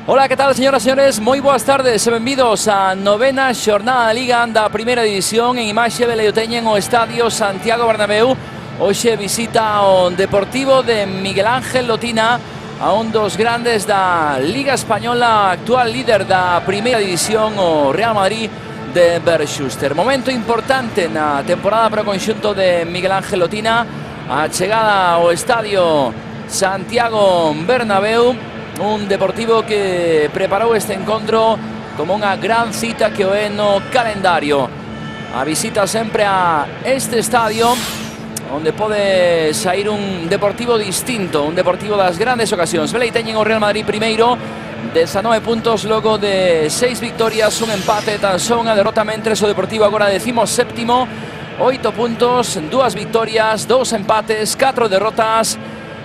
Ola, que tal, señoras e señores? Moi boas tardes e benvidos á novena xornada da Liga da Primeira División. En imaxe veleio teñen o Estadio Santiago Bernabéu. Hoxe visita o Deportivo de Miguel Ángel Lotina a un dos grandes da Liga Española, actual líder da Primeira División, o Real Madrid de Bert Schuster. Momento importante na temporada para o conxunto de Miguel Ángel Lotina, a chegada ao Estadio Santiago Bernabéu. Un Deportivo que preparou este encontro como unha gran cita que o é no calendario. A visita sempre a este estadio, onde pode sair un Deportivo distinto, un Deportivo das grandes ocasións. Velei teñen o Real Madrid primeiro, 19 puntos logo de 6 victorias, un empate, tan só unha derrota, mentres o Deportivo agora 17º, 8 puntos, 2 victorias, 2 empates, 4 derrotas,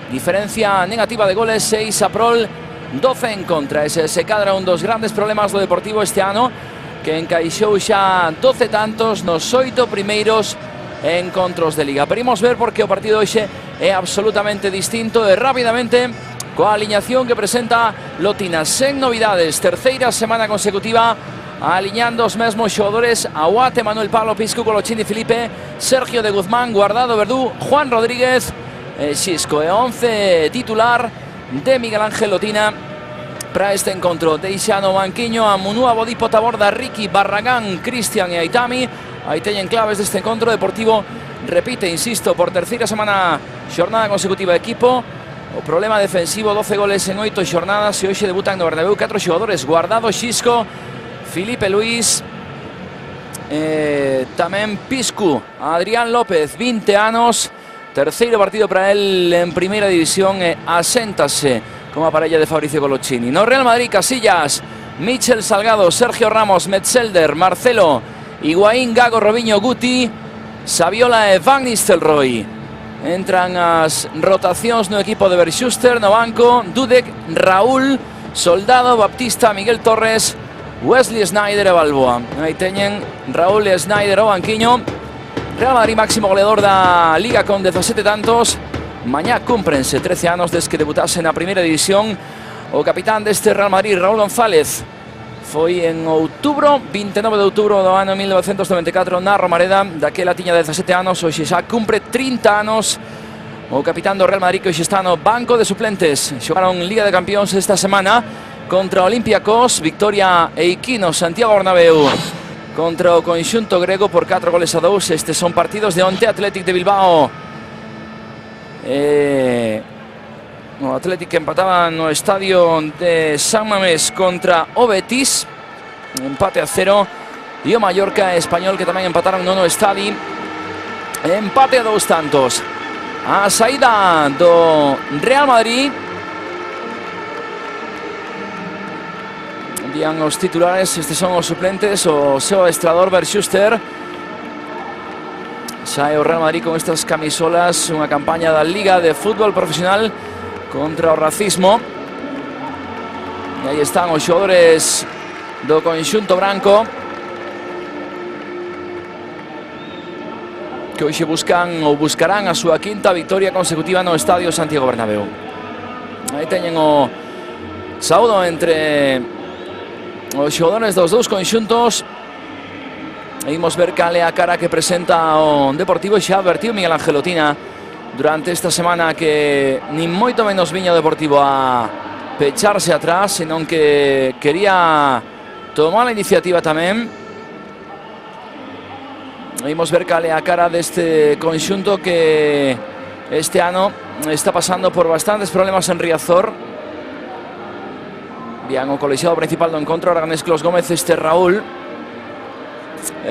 diferencia negativa de goles, 6 a prol, 12 en contra. Ese se cadra un dos grandes problemas do Deportivo este ano, que encaixou xa 12 tantos nos 8 primeiros encontros de Liga. Pero imos ver porque o partido hoxe é absolutamente distinto e rapidamente coa aliñación que presenta Lotina. Sen novidades, terceira semana consecutiva aliñando os mesmos xogadores: Aguate, Manuel Pablo, Piscu, Colochini, Felipe, Sergio de Guzmán, Guardado, Verdú, Juan Rodríguez, Xisco. E 11 titular de Miguel Ángel Lotina para este encontro. Deixa no banquiño a Munúa, Bodipo, Taborda, Ricky, Barragán, Cristian e Aitami. Aí teñen claves deste encontro. Deportivo repite, insisto, por terceira semana xornada consecutiva equipo. O problema defensivo, 12 goles en 8 xornadas, e hoxe debutan no Bernabéu 4 xogadores: Guardado, Xisco, Felipe Luís, tamén Piscu, Adrián López, 20 anos. Terceiro partido para él en Primeira División, e aséntase como a parella de Fabricio Colochini. No Real Madrid, Casillas, Michel Salgado, Sergio Ramos, Metzelder, Marcelo, Higuaín, Gago, Robinho, Guti, Saviola e Van Nistelrooy. Entran as rotacións no equipo de Bert Schuster. No banco, Dudek, Raúl, Soldado, Baptista, Miguel Torres, Wesley Sneijder e Balboa. Aí teñen Raúl e Sneijder ao banquiño. Real Madrid, máximo goleador da Liga con 17 tantos. Mañá cúmprense 13 anos desde que debutase na Primeira División o capitán deste Real Madrid, Raúl González. Foi en outubro, 29 de outubro do ano 1994 na Romareda. Daquela tiña 17 anos, hoxe xa cumpre 30 anos o capitán do Real Madrid, que hoxe está no banco de suplentes. Xogaron Liga de Campións esta semana contra Olympiacos, victoria eiquino Santiago Bernabéu contra o conxunto grego por 4-2. Estes son partidos de onte. Athletic de Bilbao, o Athletic que empataba no estadio de San Mamés contra o Betis, empate a 0. E o Mallorca Español, que tamén empataron no estadio, empate a 2 tantos. A saída do Real Madrid, vían os titulares. Estes son os suplentes: o seu adestrador Bert Schuster. Xa é o Real Madrid con estas camisolas, unha campaña da Liga de Fútbol Profesional contra o racismo. E aí están os xogadores do conxunto branco, que hoxe buscan ou buscarán a súa quinta victoria consecutiva no Estadio Santiago Bernabéu. Aí teñen o saúdo entre os xogadores dos dous conxuntos. Imos ver cal é a cara que presenta o Deportivo. Xa advertiu Miguel Ángel Lotina durante esta semana que nin moito menos viña o Deportivo a pecharse atrás, senón que quería tomar a iniciativa tamén. Imos ver cal é a cara deste conxunto que este ano está pasando por bastantes problemas en Riazor. Bien, o colexiado principal do encontro, Aragonés, Clos Gómez, Raúl.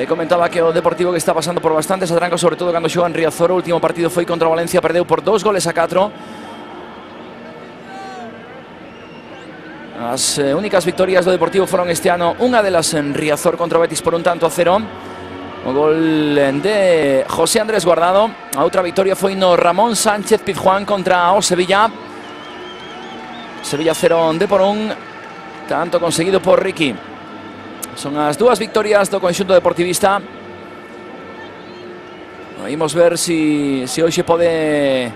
Comentaba que o Deportivo que está pasando por bastantes atrancos, sobre todo cando xoga en Riazor. O último partido foi contra o Valencia, perdeu por 2-4. As únicas victorias do Deportivo foron este ano, unha delas en Riazor contra o Betis por 1-0. O gol de José Andrés Guardado. A outra victoria foi no Ramón Sánchez Pizjuán contra o Sevilla. Sevilla 0, D-1. Tanto conseguido por Ricky. Son as dúas victorias do conxunto deportivista. Imos ver si hoxe pode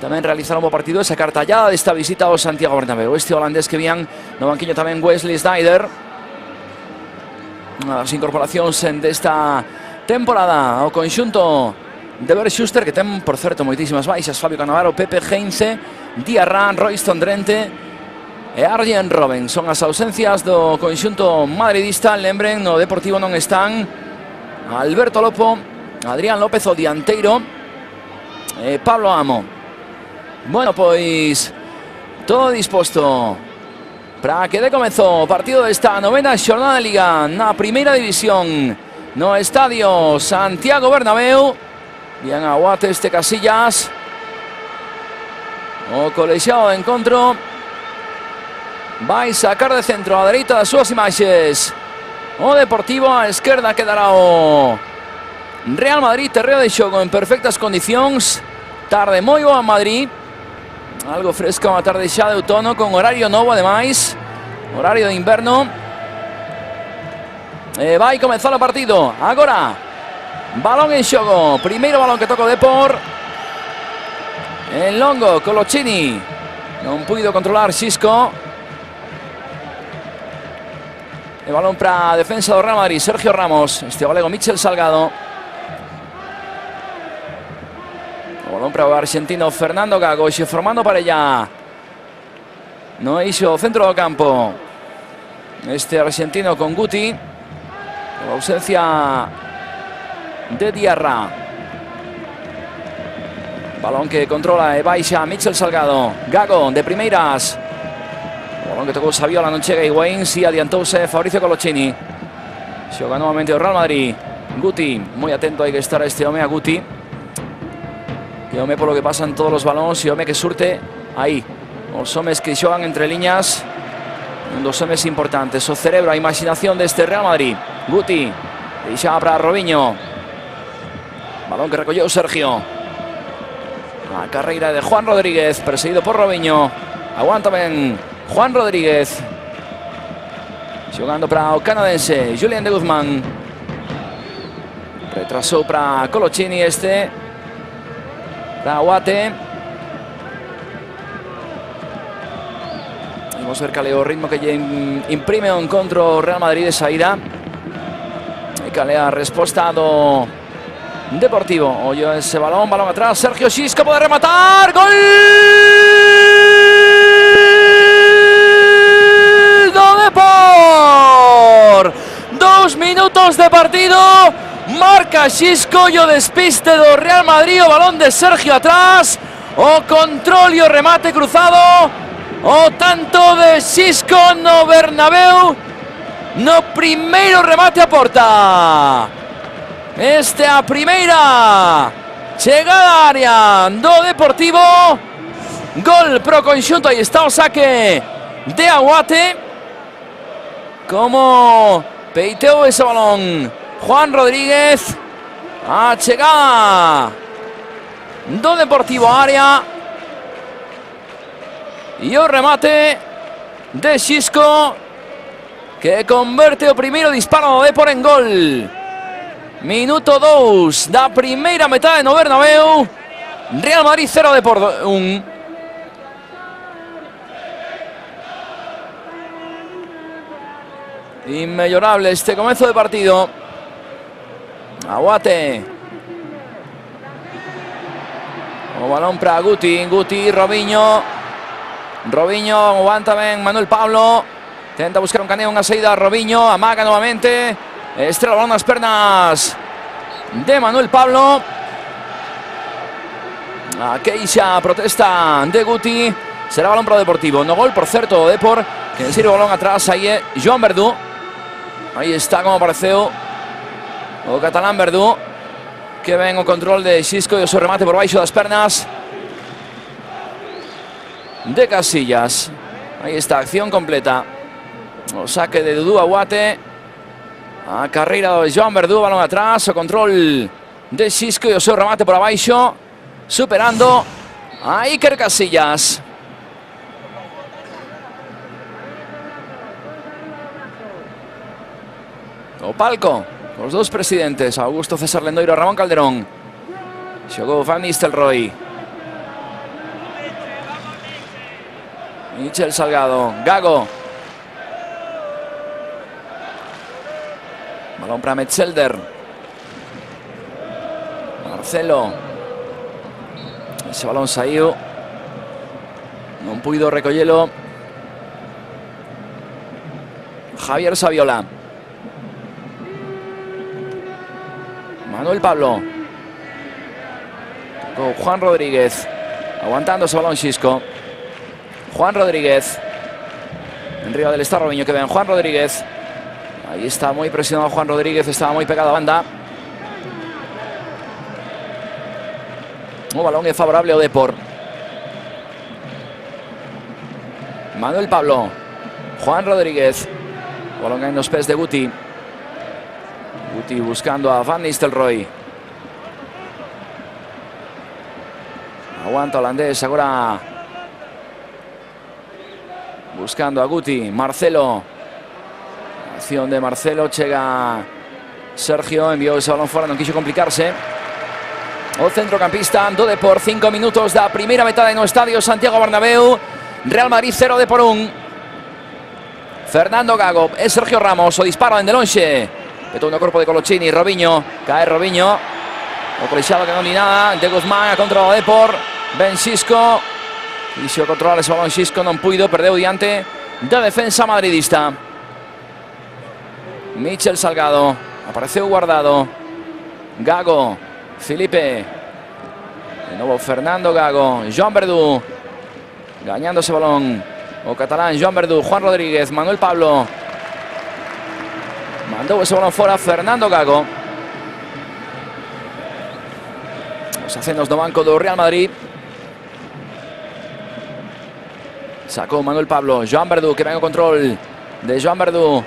tamén realizar un bo partido esa cartallada desta visita ao Santiago Bernabéu. Este holandés que vían no banquiño tamén Wesley Sneijder. Unha das incorporacións desta temporada ao conxunto de Bert Schuster, que ten, por certo, moitísimas baixas. Fabio Cannavaro, Pepe Heinze, Diarra, Royston Drenthe e Arjen Robben. Son as ausencias do conxunto madridista. Lembren, no Deportivo non están Alberto Lopo, Adrián López, o dianteiro, Pablo Amo. Bueno, pois todo disposto para que dé comezo o partido desta novena xornada de Liga na primeira división no estadio Santiago Bernabéu. Bien aguate este Casillas, o colexiado de encontro. Vai sacar de centro a dereita das súas imaxes o Deportivo, a esquerda quedará o Real Madrid. Terreo de xogo en perfectas condicións, tarde moi boa en Madrid, algo fresca, unha tarde xa de outono con horario novo ademais, horario de inverno. Vai comenzar o partido agora. Balón en xogo, primeiro balón que toca o Depor. En longo, Coloccini non puido controlar Xisco. E balón para a defensa do Real Madrid, Sergio Ramos. Este galego Michel Salgado. O balón para o argentino Fernando Gago, xe formando parella no eixo centro do campo. Este argentino con Guti, a ausencia de Diarra. Balón que controla e baixa Michel Salgado. Gago de primeiras. O balón que tocou Saviola, non chega Higuaín, si adiantouse Fabricio Coloccini. Xoga novamente o Real Madrid. Guti, moi atento, hai que estar a este home, a Guti. Que home polo que pasan todos os balóns e home que surte aí. Os homes que xogan entre liñas, un dos homes importantes. O cerebro, a imaginación deste Real Madrid. Guti, deixaba para Robinho. Balón que recolleu Sergio. A carreira de Juan Rodríguez, perseguido por Robinho. Aguanta ben Juan Rodríguez. Xogando para o canadense Julián de Guzmán. Retrasou para Coloccini este. Para Guate. Vamos ver cal é o ritmo que lle imprime o encontro Real Madrid de saída. E cal é a resposta do Deportivo. Ollo ese balón, balón atrás. Sergio Xisco pode rematar. Gol do Depor. 2 minutos de partido. Marca Xisco e o despiste do Real Madrid. O balón de Sergio atrás. O control e o remate cruzado. O tanto de Xisco no Bernabéu. No primeiro remate a porta. Este a primeira chegada a área do Deportivo. Gol pro conxunto. Aí está o saque de Aguate. Como peiteou ese balón Juan Rodríguez. A chegada do Deportivo a área. E o remate de Xisco, que converte o primeiro disparo do Depor en gol. Minuto 2 da primeira metade no Bernabéu. Real Madrid 0, Depor 1. Inmellorable este comezo de partido. Aguate. O balón para Guti. Guti, Robinho. Robinho, aguanta ben Manuel Pablo. Tenta buscar un caneo, unha saída. Robinho, amaga novamente. Estrela o balón nas pernas de Manuel Pablo. A queixa, protesta de Guti. Será balón para o Deportivo. No gol, por certo, o Depor, que sirve o balón atrás. Aí é Joan Verdú. Aí está como apareceu o catalán Verdú, que ven o control de Xisco e o seu remate por baixo das pernas de Casillas. Aí está, acción completa. O saque de Dudu Aguate. A carreira de Joan Verdú, balón atrás. O control de Xisco e o seu remate por abaixo, superando a Iker Casillas. O palco, os dous presidentes, Augusto César Lendoiro e Ramón Calderón. Xogou Van Nistelrooy. Michel Salgado. Gago. Balón para Metzelder. Marcelo. Ese balón salió. No pudo recogerlo Javier Saviola. Manuel Pablo. Con Juan Rodríguez. Aguantando ese balón Xisco. Juan Rodríguez. En Río del está Robinho, que vean Juan Rodríguez. Ahí está muy presionado Juan Rodríguez. Estaba muy pegado a banda. Un balón es favorable a Depor. Manuel Pablo. Juan Rodríguez. Balón en los pies de Guti. Guti buscando a Van Nistelrooy. Aguanta holandés ahora. Buscando a Guti. Marcelo. Acción de Marcelo. Llega Sergio. Envió ese balón fuera. No quiso complicarse. O centrocampista. Do Depor. 5 minutos da primera metade no estadio Santiago Bernabéu. Real Madrid 0 Depor 1. Fernando Gago. Es Sergio Ramos. O disparo en Delonche. Petón cuerpo de Colochini. Robinho. Cae Robinho. O colechado que no ni nada. De Guzmán a contra o Depor. Ben Xisco. Quiso controlar ese balón Xisco. Non puido. Perdeu diante da defensa madridista. Michel Salgado. Apareceu Guardado. Gago. Felipe. De nuevo Fernando Gago. Joan Verdú. Gañando ese balón. O catalán. Joan Verdú. Juan Rodríguez. Manuel Pablo. Mandó ese balón fuera Fernando Gago. Os acenos do banco do Real Madrid. Sacó Manuel Pablo. Joan Verdú, que venga o control de Joan Verdú.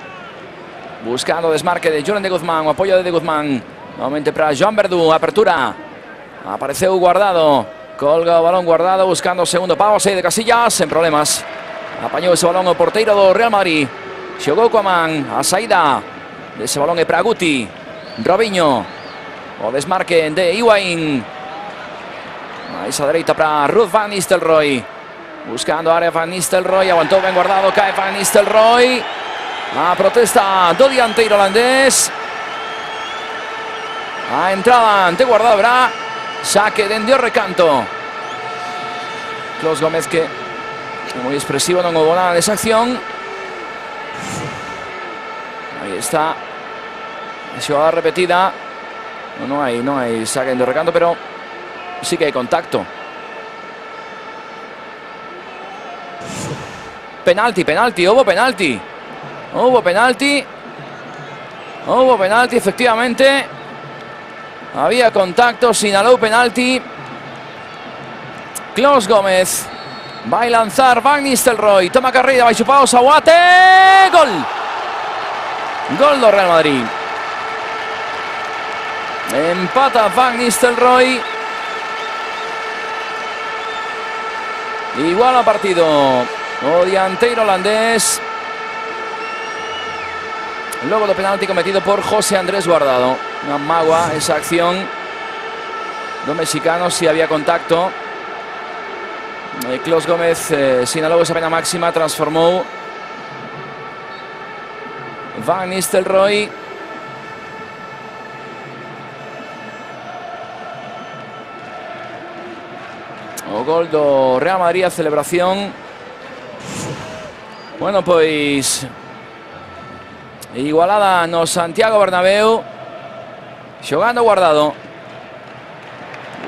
Buscando desmarque de Julen de Guzmán. O apoyo de Guzmán. Nuevamente para Joan Verdú. Apertura. Apareceu Guardado. Colga o balón Guardado. Buscando o segundo pavo. 6 de Casillas. En problemas. Apañou ese balón o porteiro do Real Madrid. Xogou coa man. A saída dese balón é para Guti. Robinho. O desmarque de Higuaín. A esa dereita para Ruud Van Nistelrooy. Buscando área Van Nistelrooy. Aguantó ben Guardado. Cae Van Nistelrooy. A protesta do dianteiro holandés. A entrada ante Guardado habrá saque dende o recanto. Clos Gómez, que moi expresivo, non houve nada desa acción. Aí está a xogada repetida. Non hai saque dende o recanto, pero sí que hai contacto. Penalti, houve penalti. Hubo penalti, efectivamente. Había contacto, sinaló penalti. Clos Gómez. Va a lanzar Van Nistelrooy. Toma carrera, va a chupar Saguate. Gol. Gol do Real Madrid. Empata Van Nistelrooy. Igual a partido o dianteiro holandés. Logo do penalti cometido por José Andrés Guardado. Unha mágoa esa acción do mexicano, si había contacto. Clos Gómez sinalou esa pena máxima, transformou Van Nistelrooy. O gol do Real Madrid, a celebración. Bueno, pois igualada no Santiago Bernabéu. Xogando Guardado.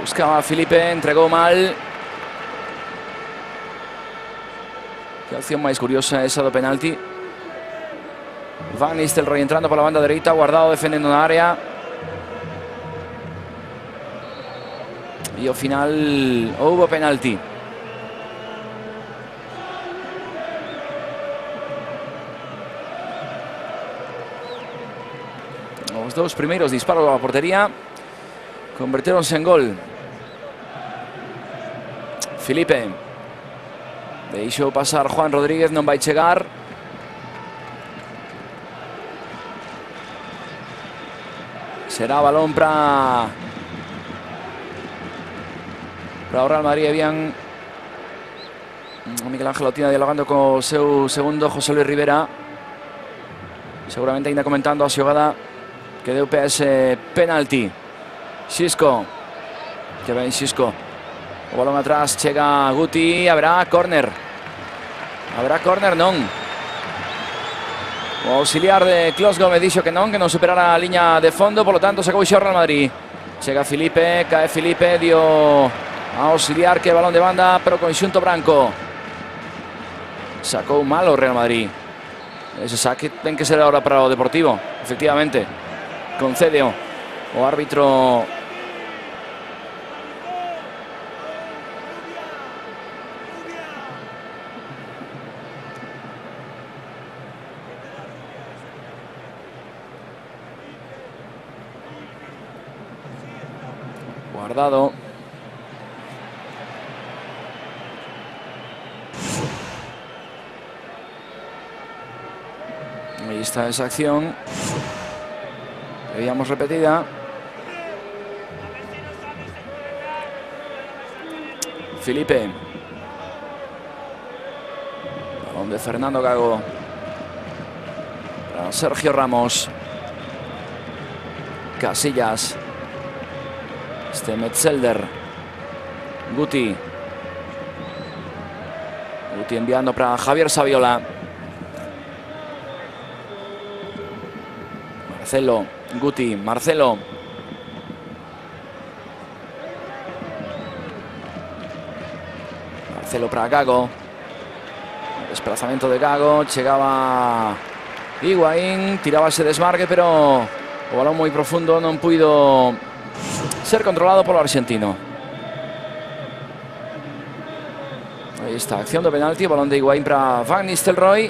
Buscaba a Felipe, entregou mal. Que acción máis curiosa esa do penalti. Van Nistelrooy entrando pola banda dereita. Guardado defendendo na área. E ao final houve penalti. Os dous primeiros disparos a portería converteronse en gol. Felipe deixou pasar Juan Rodríguez, non vai chegar. Será balón para o Real Madrid. Habían Miguel Ángel Otina dialogando con seu segundo José Luis Rivera. Seguramente ainda comentando a xogada que deu pé a ese penalti. Xisco, que ven Xisco. O balón atrás, chega Guti, haberá córner. Haberá córner, non. O auxiliar de Clos Gómez dixo que non superara a liña de fondo, por lo tanto sacou o Real Madrid. Chega Filipe, cae Filipe, dio a auxiliar que balón de banda, pero con xunto branco. Sacou mal o Real Madrid. Ese saque ten que ser ahora para o Deportivo, efectivamente. Concede o árbitro Guardado. Ahí está esa acción. Veíamos repetida. Filipe. Balón de Fernando Gago. Para Sergio Ramos. Casillas. Metzelder. Guti. Guti enviando para Javier Saviola. Marcelo. Guti. Marcelo. Marcelo para Gago. Desplazamiento de Gago. Llegaba Higuaín. Tiraba ese desmarque, pero o balón muy profundo non puido ser controlado por el argentino. Ahí está, acción de penalti, balón de Higuaín para Van Nistelrooy.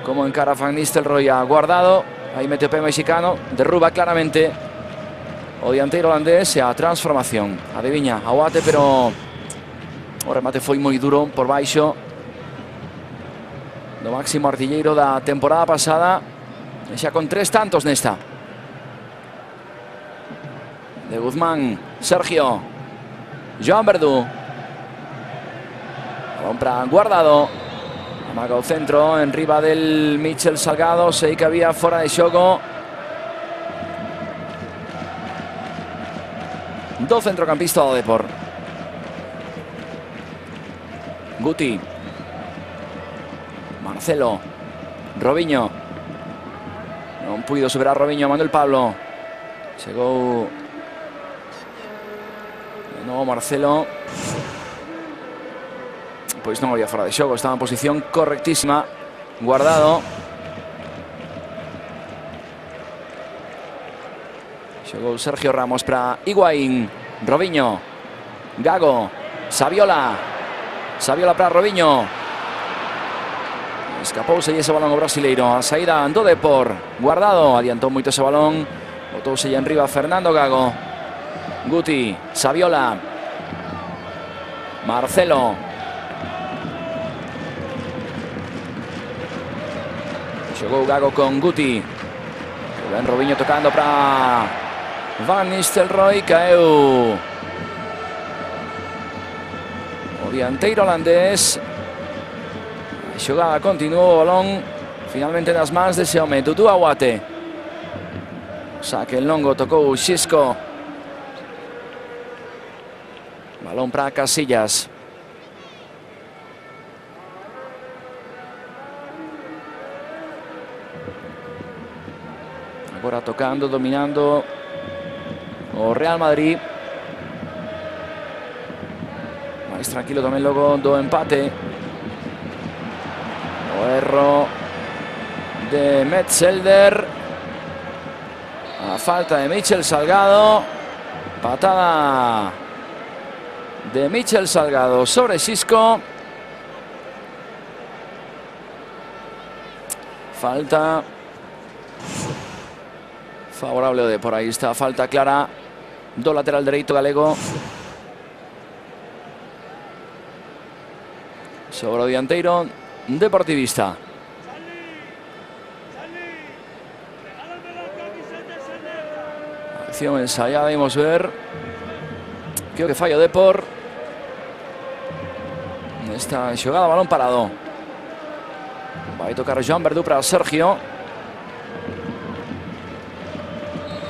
Como encara Van Nistelrooy a Guardado. Ahí mete o pé mexicano, derruba claramente o dianteiro holandés e a transformación. Adiviña, aguate, pero o remate foi moi duro por baixo do máximo artilleiro da temporada pasada, e xa con 3 tantos nesta. De Guzmán, Sergio, Joan Verdú. Balón para Guardado. Amaga o centro en riba del Michel Salgado. Sei que había fora de xogo. Do centrocampista do Depor. Guti. Marcelo. Robinho. Non puido superar Robinho a Manuel Pablo. Chegou de novo Marcelo. Pois non había fora de xogo, estaba en posición correctísima. Guardado. Xogou Sergio Ramos para Higuaín. Robinho. Gago. Saviola. Saviola para Robinho. Escapouse ese balón o brasileiro. A saída do Depor. Guardado. Adiantou moito ese balón. Botouse en riba Fernando Gago. Guti. Saviola. Marcelo. Xogou Gago con Guti. Ben Robinho tocando para Van Nistelrooy. Caeu o dianteiro holandés. A xogada continuou, o balón finalmente nas mans dese home, Dudu Aguate. Saque en longo, tocou Xisco. Balón para Casillas. Agora tocando, dominando o Real Madrid. Mais tranquilo tamén logo do empate. O erro de Metzelder. A falta de Michel Salgado. Patada de Michel Salgado sobre Xisco. Falta favorable de por aí está, falta clara do lateral dereito galego sobre o dianteiro deportivista. Acción ensayada, vamos a ver. Creo que falla Depor. esta xogada, balón parado. Vai tocar Joan Verdú para Sergio.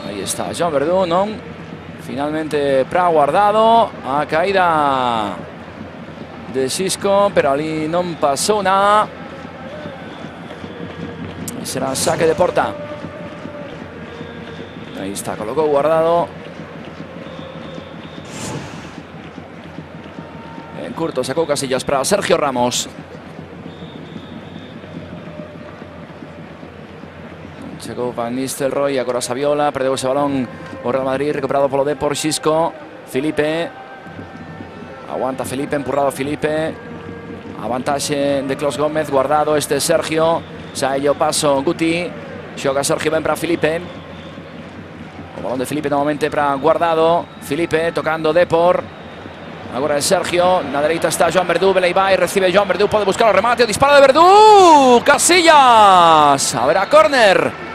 Aí está Joan Verdú, non? Finalmente para Guardado. A caída de Xisco, pero ali non pasou nada. E será saque de porta. Aí está, colocou Guardado. En curto sacou Casillas para Sergio Ramos. Chegou Van Nistelrooy, agora Saviola, perdeu ese balón o Real Madrid, recuperado polo Depor, Xisco, Filipe, aguanta Filipe, empurrado Filipe, a vantaxe de Clos Gómez, Guardado, este Sergio, sae o paso Guti, xoga Sergio, ben para Filipe, o balón de Filipe novamente para Guardado, Filipe tocando Depor, agora é Sergio, na dereita está Joan Verdú, Belei vai, recibe Joan Verdú, pode buscar o remate, o disparo de Verdú, Casillas, haberá córner.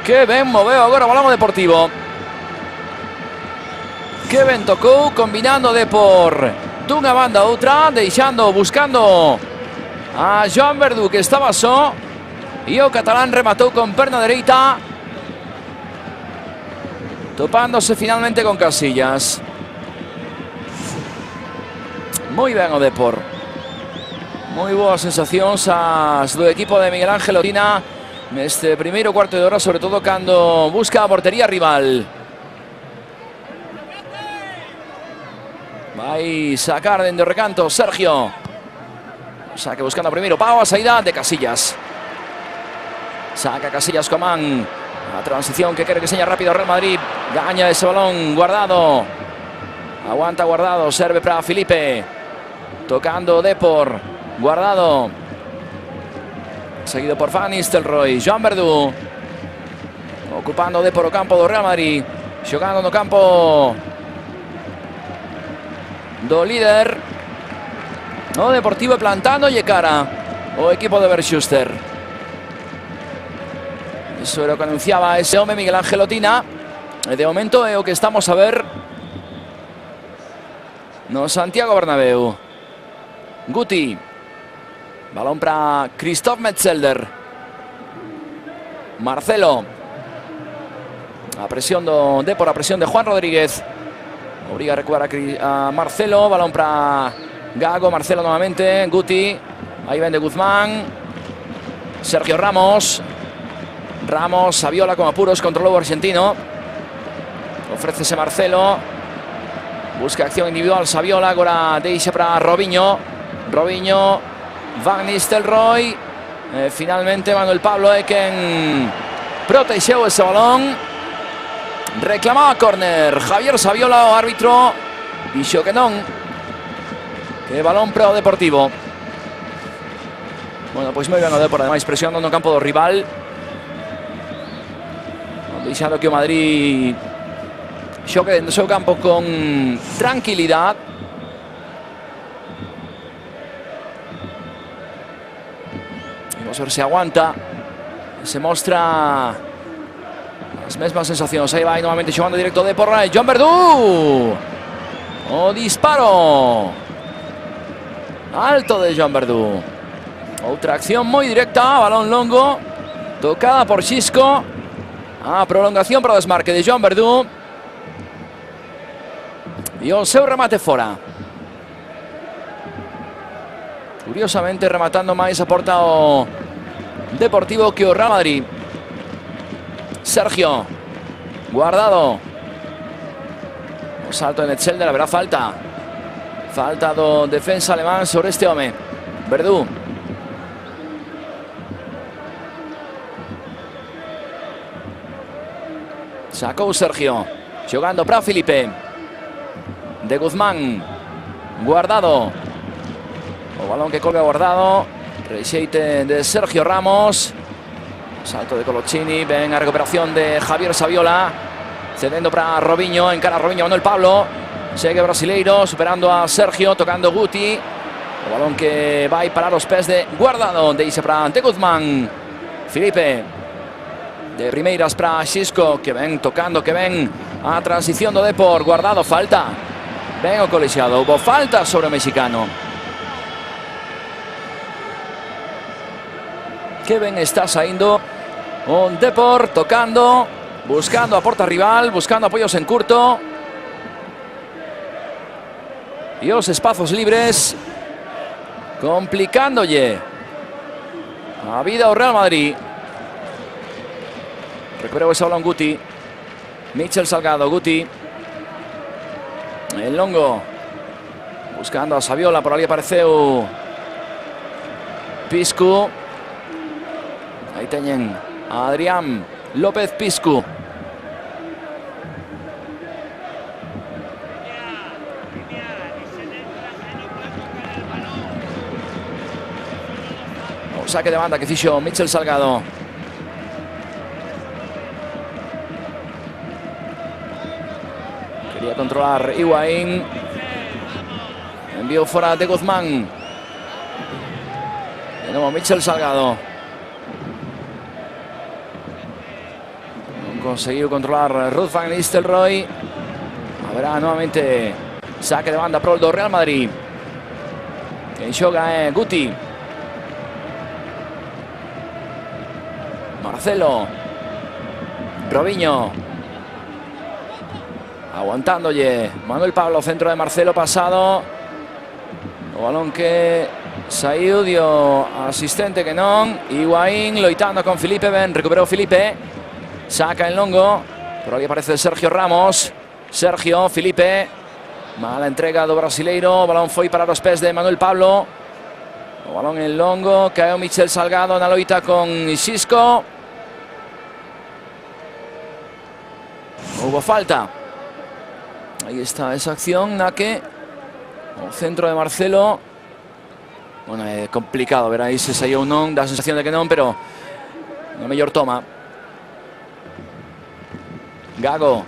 Que ben moveu agora o balón Deportivo. Que ben tocou, combinando Depor dunha banda a outra, deixando, buscando a Joan Verdú, que estaba só, e o catalán rematou con perna dereita, topándose finalmente con Casillas. Moi ben o Depor. Moi boas sensacións as do equipo de Miguel Ángel Otina neste primeiro cuarto de hora, sobre todo cando busca a portería rival. Vai sacar dende o recanto Sergio. Saque buscando primeiro Pau, a saída de Casillas. Saca Casillas Comán. A transición que quere que seña rápido Real Madrid. Gaña ese balón Guardado. Aguanta Guardado, serve para Filipe. Tocando Depor. Guardado. Seguido por Van Nistelrooy. Joan Verdú. Ocupando Depor o campo do Real Madrid. Xogando no campo do líder. No Deportivo plantando e cara o equipo de Berxuster. Iso era o que anunciaba ese home Miguel Ángel Otina. E de momento é o que estamos a ver no Santiago Bernabéu. Guti. Balón para Christoph Metzelder. Marcelo. A presión do Depor, a presión de Juan Rodríguez. Obriga a recuperar a Marcelo. Balón para Gago. Marcelo nuevamente. Guti. Ahí vende Guzmán. Sergio Ramos. Ramos, Saviola con apuros. Controló o argentino. Ofrécese Marcelo. Busca acción individual Saviola. Agora deixa para Robinho. Robinho. Van Nistelrooy. Finalmente Manuel Pablo é quen protexeu ese balón. Reclamaba córner Javier Saviola, o árbitro dixo que non, que balón para o Deportivo. Bueno, pois moi ben o Depor, ademais presionando no campo do rival, deixando que o Madrid xogue no seu campo con tranquilidade. Vamos a ver se aguanta, se mostra as mesmas sensacións. Aí vai novamente xogando directo de porra Joan Verdú. O disparo alto de Joan Verdú. Outra acción moi directa, balón longo, tocada por Xisco. A prolongación para o desmarque de Joan Verdú. E o seu remate fora. Curiosamente rematando máis a porta o Deportivo que o Real Madrid. Sergio. Guardado. O salto de Metzelder, haberá falta. Falta do defensa alemán sobre este home. Verdú. Sacou Sergio. Xogando para Filipe. De Guzmán. Guardado. O balón que colga Guardado. Rexeite de Sergio Ramos. Salto de Coloccini. Ben a recuperación de Javier Saviola. Cedendo para Robinho. Encara Robinho, Manuel Pablo. Segue brasileiro. Superando a Sergio. Tocando Guti. O balón que vai para os pés de Guardado. Deixa para De Guzmán. Filipe. De primeiras para Xisco. Que ven tocando, que ven a transición do Depor. Guardado, falta. Ben o colexiado. Hubo falta sobre o mexicano. que ben está saindo o Depor, tocando, buscando a porta rival, buscando apoyos en curto. Y os espazos libres, complicándolle a vida o Real Madrid. Recuperó ese balón Guti. Michel Salgado, Guti. El longo. Buscando a Saviola, por ahí apareceu Piscu. Ahí teñen a Adrián López Piscu. O saque de banda que fixo Michel Salgado. Quería controlar Higuaín. Envío fuera de Guzmán. De nuevo Michel Salgado. No conseguido controlar Ruud van Nistelrooy. Habrá nuevamente saque de banda pro do Real Madrid. Quien xoga Guti. Marcelo. Robinho. Aguantándolle Manuel Pablo, centro de Marcelo pasado. O balón que saiu, dio asistente que non. Higuaín loitando con Felipe Ben, recuperó Felipe. Saca en longo. Por ahí aparece Sergio Ramos. Sergio, Felipe. Mala entrega do brasileiro. O balón foi para os pés de Manuel Pablo. O balón en longo. Caeu Michel Salgado na loita con Xisco. Hubo falta. Ahí está esa acción na que o centro de Marcelo. Bueno, é complicado ver aí se saiu ou non. Dá a sensación de que non, pero a mellor toma. Gago.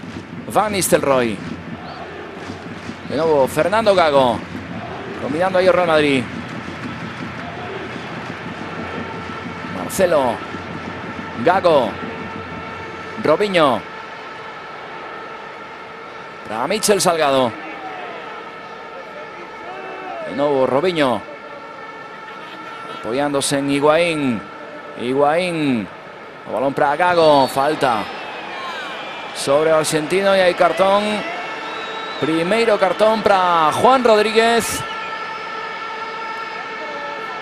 Van Nistelrooy. De novo Fernando Gago. Combinando aí o Real Madrid. Marcelo. Gago. Robinho. Para Michel Salgado. De nuevo Robinho. Apoyándose en Higuaín. Higuaín. El balón para Gago. Falta sobre el argentino y hay cartón. Primeiro cartón para Juan Rodríguez.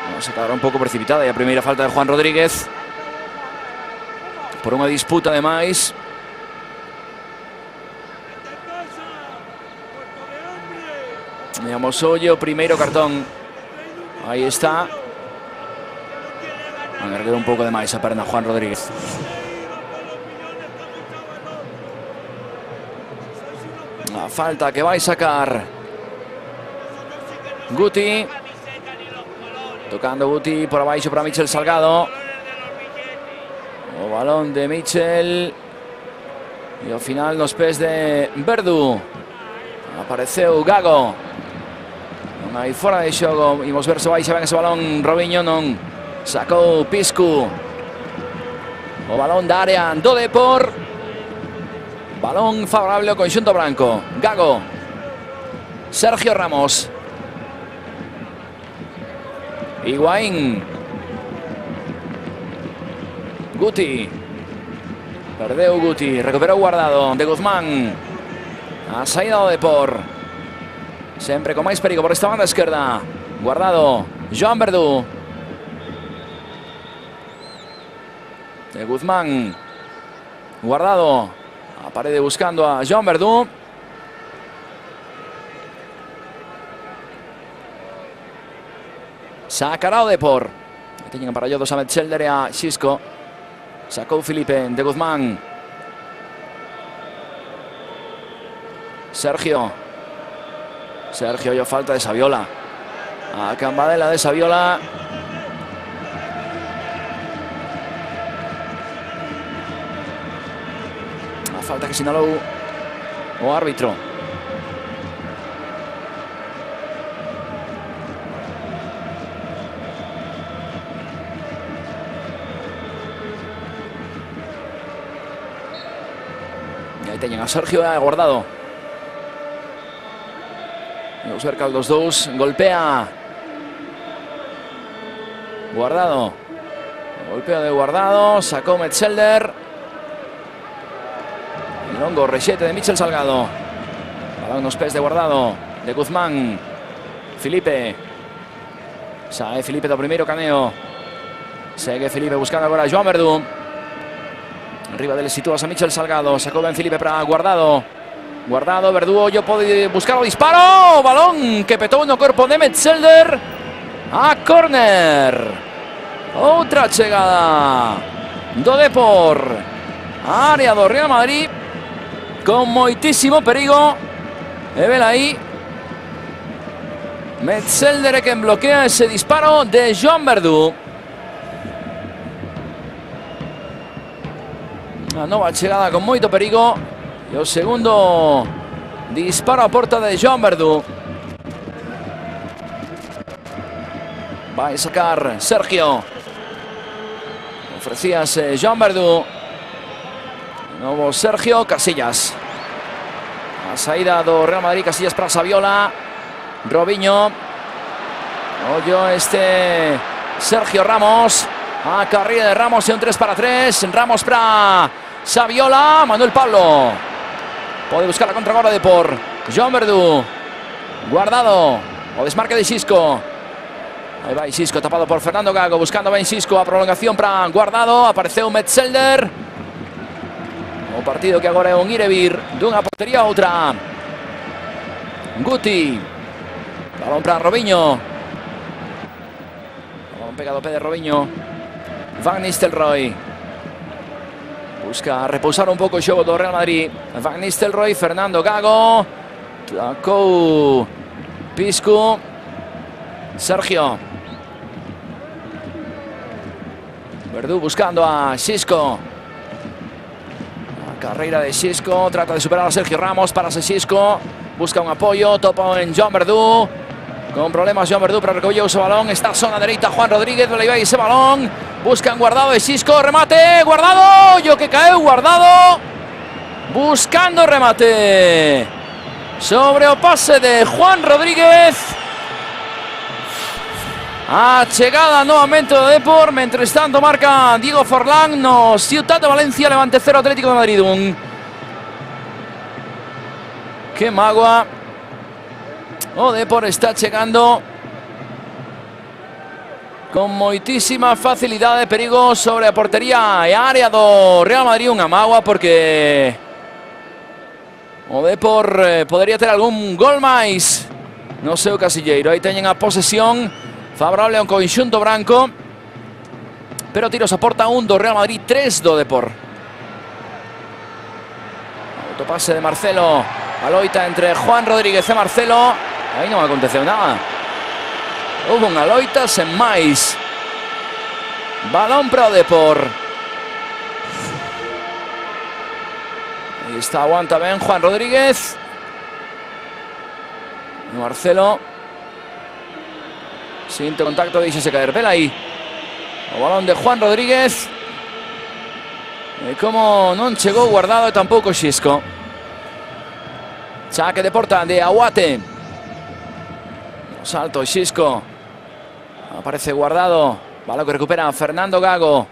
Bueno, se quedará un pouco precipitada e a primeira falta de Juan Rodríguez. Por unha disputa de máis. Veamos hoy o primeiro cartón. Ahí está. Van a erguer un pouco de máis a perna Juan Rodríguez. La falta que vai sacar Guti. Tocando Guti por abaixo para Michel Salgado. O balón de Michel. E ao final nos pés de Verdu. Apareceu Gago. Non hai fora de xogo. Imos ver se vai xa ben ese balón. Robinho non. Sacou Piscu. O balón da área do Depor. Balón favorable ao conxunto branco. Gago. Sergio Ramos. Higuaín. Guti. Perdeu Guti. Recuperou Guardado. De Guzmán. A saída do Depor. Sempre con máis perigo por esta banda esquerda. Guardado. Joan Verdu. De Guzmán. Guardado. A parede buscando a Joan Verdu. Sacará o Depor. Teñen emparallados a Metzelder e a Xisco. Sacou Felipe. De Guzmán. Sergio. Sergio, yo falta de Saviola. A cambadela de Saviola. A falta que sinalou o árbitro. E aí teñen a Sergio e a Guardado. Cerca los dos, golpea Guardado. Golpeo de Guardado, sacó Metzelder. Y longo rechete de Michel Salgado. Balón unos pés de Guardado, de Guzmán. Felipe. Sae Felipe do primeiro caneo. Segue Felipe buscando agora a Joan Verdú. Arriba del sitúas a Michel Salgado. Sacó ben Felipe para Guardado. Guardado, Verdú, yo pode buscar o disparo. Balón que petou no corpo de Metzelder. A córner. Outra chegada do Depor. Área do Real Madrid. Con moitísimo perigo. E vela aí. Metzelder é quen bloquea ese disparo de Joan Verdú. Unha nova chegada con moito perigo. E o segundo disparo a porta de Joan Verdú. Vai sacar Sergio. Ofrecíase Joan Verdú. Novo Sergio Casillas. A saída do Real Madrid, Casillas para Saviola. Robinho. Ollo este Sergio Ramos. A carrera de Ramos e un 3-3. Ramos para Saviola. Manuel Pablo. Pode buscar a contra agora de por Joan Verdú. Guardado. O desmarque de Xisco. Aí vai Xisco tapado por Fernando Gago. Buscando ben Xisco a prolongación para Guardado. Apareceu Metzelder. O partido que agora é un ir e vir dunha portería a outra. Guti. Balón para Robinho. Balón pegado pé de Robinho. Van Nistelrooy. Busca repousar un pouco o xogo do Real Madrid. Van Nistelrooy, Fernando Gago. Tacou Pisco. Sergio. Verdú buscando a Xisco. Carreira de Xisco, trata de superar a Sergio Ramos, para Xisco, busca un apoio, topa en Joan Verdú, con problemas Joan Verdú para recoller ese balón, está zona dereita Juan Rodríguez, le vai ese balón, buscan Guardado de Xisco, remate, Guardado, yo que caeu Guardado, buscando remate, sobre o pase de Juan Rodríguez. A chegada novamente do Depor. Mentres tanto marca Diego Forlán no Ciutat de Valencia. Levante 0, Atlético de Madrid 1. Que mágoa. O Depor está chegando con moitísima facilidade. Perigo sobre a portería e área do Real Madrid. Unha mágoa porque o Depor podería ter algún gol máis no seu casilleiro. Aí teñen a posesión favorable a un conxunto branco, pero tiros a porta 1 do Real Madrid, 3 do Depor. Autopase de Marcelo, a loita entre Juan Rodríguez e Marcelo. Aí non aconteceu nada. Houve unha loita sen máis. Balón para o Depor. Aí está, aguanta ben Juan Rodríguez. Marcelo. Siguiente contacto, deixase caer. Vela aí. O balón de Juan Rodríguez. E como non chegou Guardado e tampouco Xisco. Saque de porta de Aguate. Salto Xisco. Aparece Guardado. Balón que recupera Fernando Gago.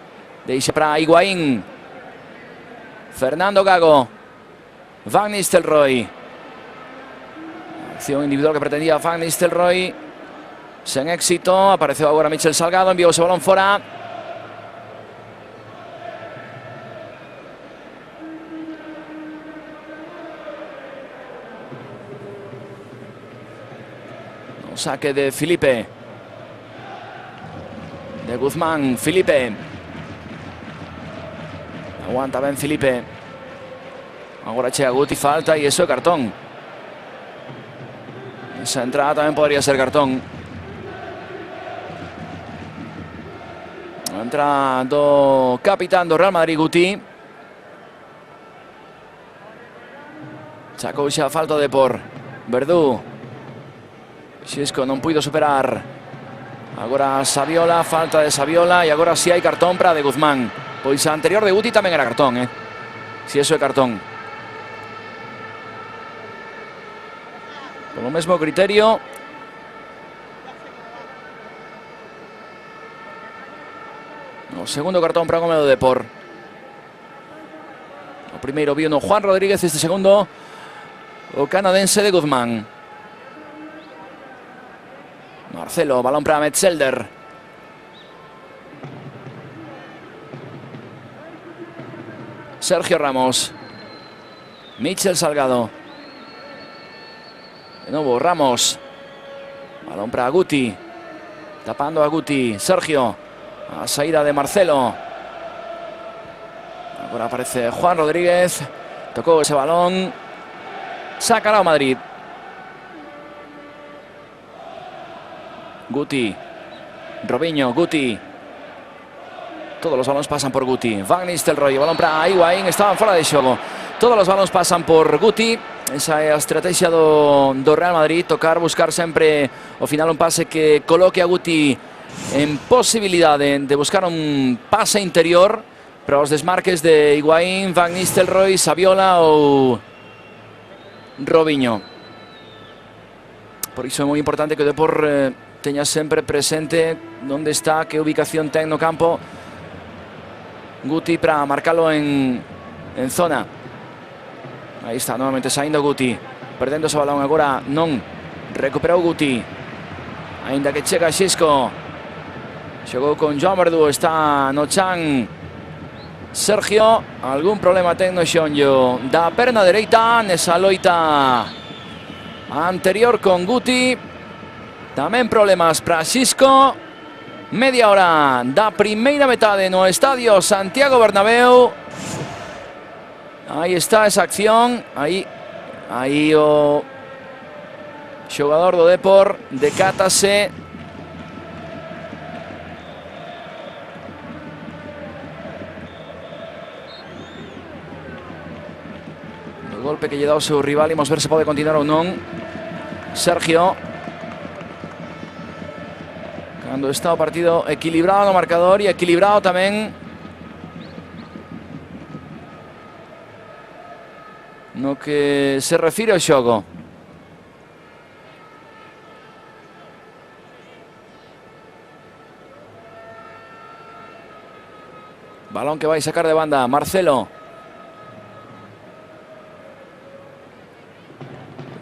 Deixa para Higuaín. Fernando Gago. Van Nistelrooy. Acción individual que pretendía Van Nistelrooy. Sen éxito, apareceu agora Michel Salgado, enviou ese balón fora. Un saque de Felipe. De Guzmán, Felipe. Aguanta ben Felipe. Agora chega Guti, falta e iso é cartón. Esa entrada tamén podría ser cartón. Entra do capitán do Real Madrid, Guti. Sacou xa a falta de por Verdú. Xisco non puido superar. Agora Saviola, falta de Saviola. E agora si hai cartón para de Guzmán. Pois a anterior de Guti tamén era cartón, Si eso é cartón. Por o mesmo criterio. O segundo cartón para Gómez do Depor. O primeiro vino Juan Rodríguez, este segundo o canadense de Guzmán. Marcelo, balón para Metzelder. Sergio Ramos. Mitchell Salgado. De nuevo Ramos. Balón para Guti. Tapando a Guti. Sergio. A salida de Marcelo. Ahora aparece Juan Rodríguez. Tocó ese balón. Sacará a Madrid. Guti. Robinho. Guti. Todos los balones pasan por Guti. Van Nistelrooy. Balón para Higuaín. Estaban fuera de xogo. Todos los balones pasan por Guti. Esa é a estrategia do Real Madrid. Tocar, buscar sempre ao final un pase que coloque a Guti en posibilidad de buscar un pase interior para os desmarques de Higuaín, Van Nistelrooy, Saviola ou Robinho. Por iso é moi importante que o Depor teña sempre presente onde está, que ubicación ten no campo Guti para marcarlo en zona. Aí está, novamente saindo Guti, perdendo ese balón agora non, recuperou Guti, ainda que chega Xisco, xogou con Joan Verdú, está no chan Sergio, algún problema ten no xonllo da perna dereita nesa loita anterior con Guti, tamén problemas para Xisco. Media hora da primeira metade no estadio Santiago Bernabéu. Aí está esa acción. Aí o xogador do Depor decátase. O golpe que lle dá o seu rival. Imos ver se pode continuar ou non. Sergio. Cando está o partido equilibrado no marcador e equilibrado tamén no que se refire ao xogo. Balón que vai sacar de banda Marcelo.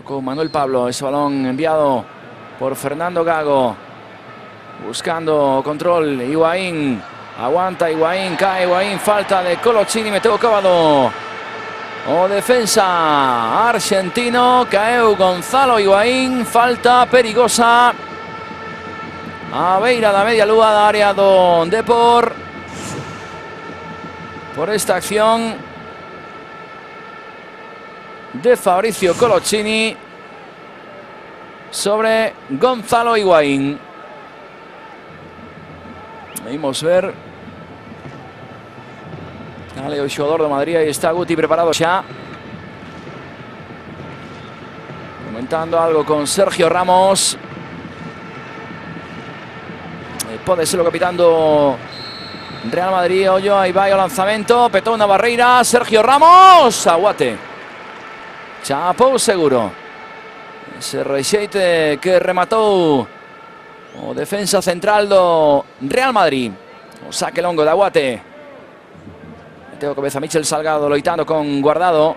Con Manuel Pablo, ese balón enviado por Fernando Gago. Buscando control Higuaín. Aguanta Higuaín, cae Higuaín, falta de Coloccini, meteu Cóbado. O defensa argentino, caeu Gonzalo Higuaín, falta perigosa a beira da media lúa da área do Depor por esta acción de Fabricio Coloccini sobre Gonzalo Higuaín. Vamos ver. Dale o xogador do Madrid, aí está Guti preparado xa. Comentando algo con Sergio Ramos. Pode ser o capitán do Real Madrid. Ollo, aí vai o lanzamento. Petou na barreira. Sergio Ramos. Aguate. Chapou seguro. Ese rexeite que rematou o defensa central do Real Madrid. O saque longo de Aguate. Meteu cabeza Mitchell Salgado loitando con Guardado.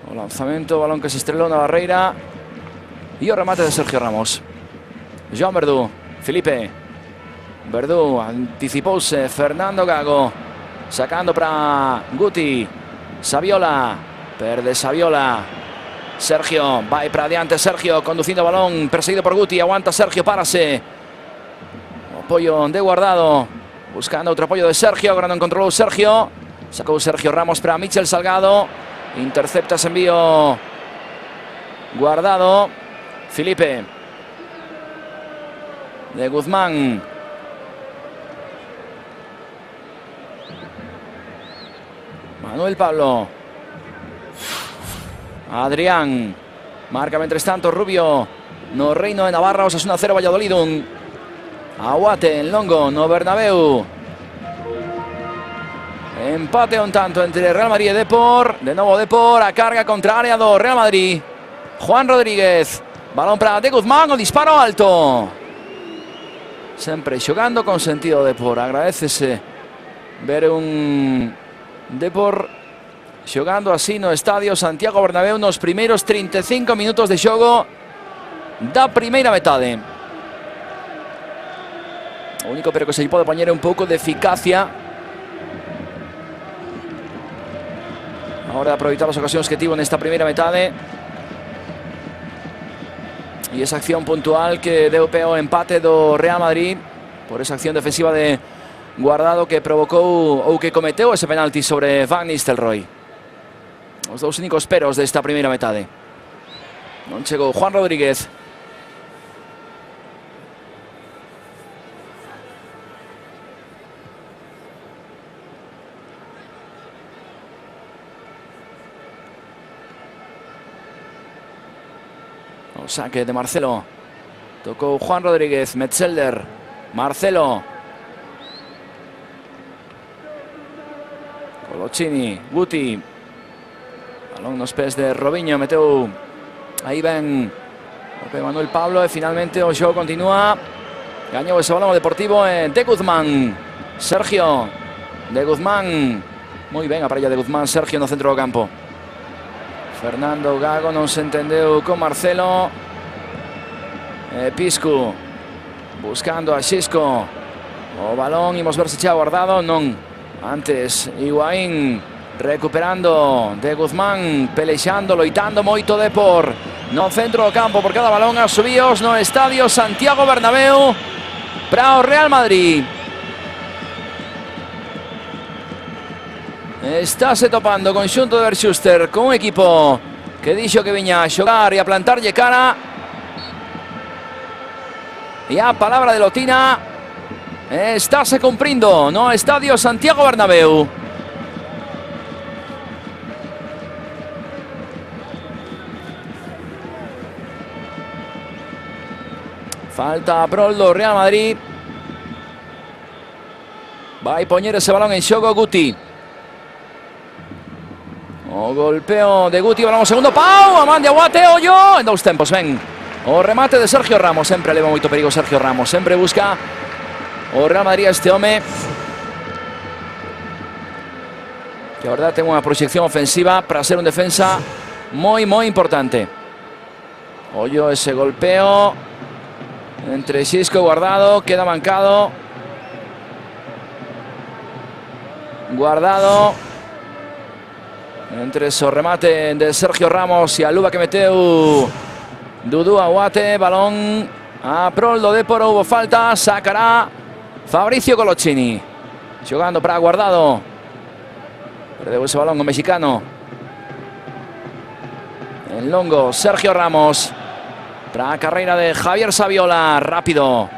O lanzamento, balón que se estrelou na barreira. E o remate de Sergio Ramos. Joan Verdú, Felipe. Verdú, anticipouse Fernando Gago. Sacando para Guti. Saviola, perde Saviola. Sergio, vai para adiante Sergio, conducindo o balón, perseguido por Guti, aguanta Sergio, párase. O apoio de Guardado, buscando outro apoio de Sergio, agora non controlou Sergio. Sacou Sergio Ramos para Mitchell Salgado, intercepta ese envío Guardado. Felipe de Guzmán. Manuel Pablo. Adrián. Marca mentres tanto Rubio no Reino de Navarra. Osasuna 0, Valladolid 1. Aguate en Longo no Bernabéu. Empate un tanto entre Real Madrid e Depor. De novo Depor a carga contraria do Real Madrid. Juan Rodríguez. Balón para De Guzmán, o disparo alto. Sempre xogando con sentido de por. Agradecese ver un Depor xogando así no estadio Santiago Bernabéu nos primeiros 35 minutos de xogo da primeira metade. O único pero que se pode poñer un pouco de eficacia a hora de aproveitar as ocasións que tivo nesta primeira metade. E esa acción puntual que deu pé ao empate do Real Madrid por esa acción defensiva de Guardado que provocou ou que cometeu ese penalti sobre Van Nistelrooy. Os dous únicos peros desta primeira metade. Non chegou Juan Rodríguez. O saque de Marcelo. Tocou Juan Rodríguez, Metzelder, Marcelo. Coloccini, Guti. Balón nos pés de Robinho, meteu. Aí ven Manuel Pablo e finalmente o xogo continúa. Gañou ese balón Deportivo De Guzmán. Sergio De Guzmán. Moi ben a parella de Guzmán, Sergio no centro do campo. Fernando Gago non se entendeu con Marcelo. Piscu buscando a Xisco. O balón, imos ver se chega Guardado, non. Antes Higuaín recuperando De Guzmán, pelexando, loitando moito Depor no centro do campo por cada balón a subíos no estadio Santiago Bernabéu para o Real Madrid. Estáse topando con xunto de Schuster con un equipo que dixo que viña a xogar e a plantarlle cara. E a palabra de Lotina estáse cumprindo no estadio Santiago Bernabéu. Falta a prol do Real Madrid. Vai poñer ese balón en xogo Guti. O golpeo de Guti, balón segundo pau, a man de Aguate, ollo, en dous tempos, ven. O remate de Sergio Ramos, sempre leva moito perigo Sergio Ramos, sempre busca o Real Madrid a este home que a verdad ten unha proxección ofensiva para ser un defensa moi importante. Ollo ese golpeo entre Xisco e Guardado, queda mancado Guardado entre o remate de Sergio Ramos e a luva que meteu Dudu Aguate. Balón a prol do Depor, houbo falta, sacará Fabricio Coloccini, xogando para Guardado. Perdeu ese balón o mexicano. En longo, Sergio Ramos. Para a carreira de Javier Saviola, rápido.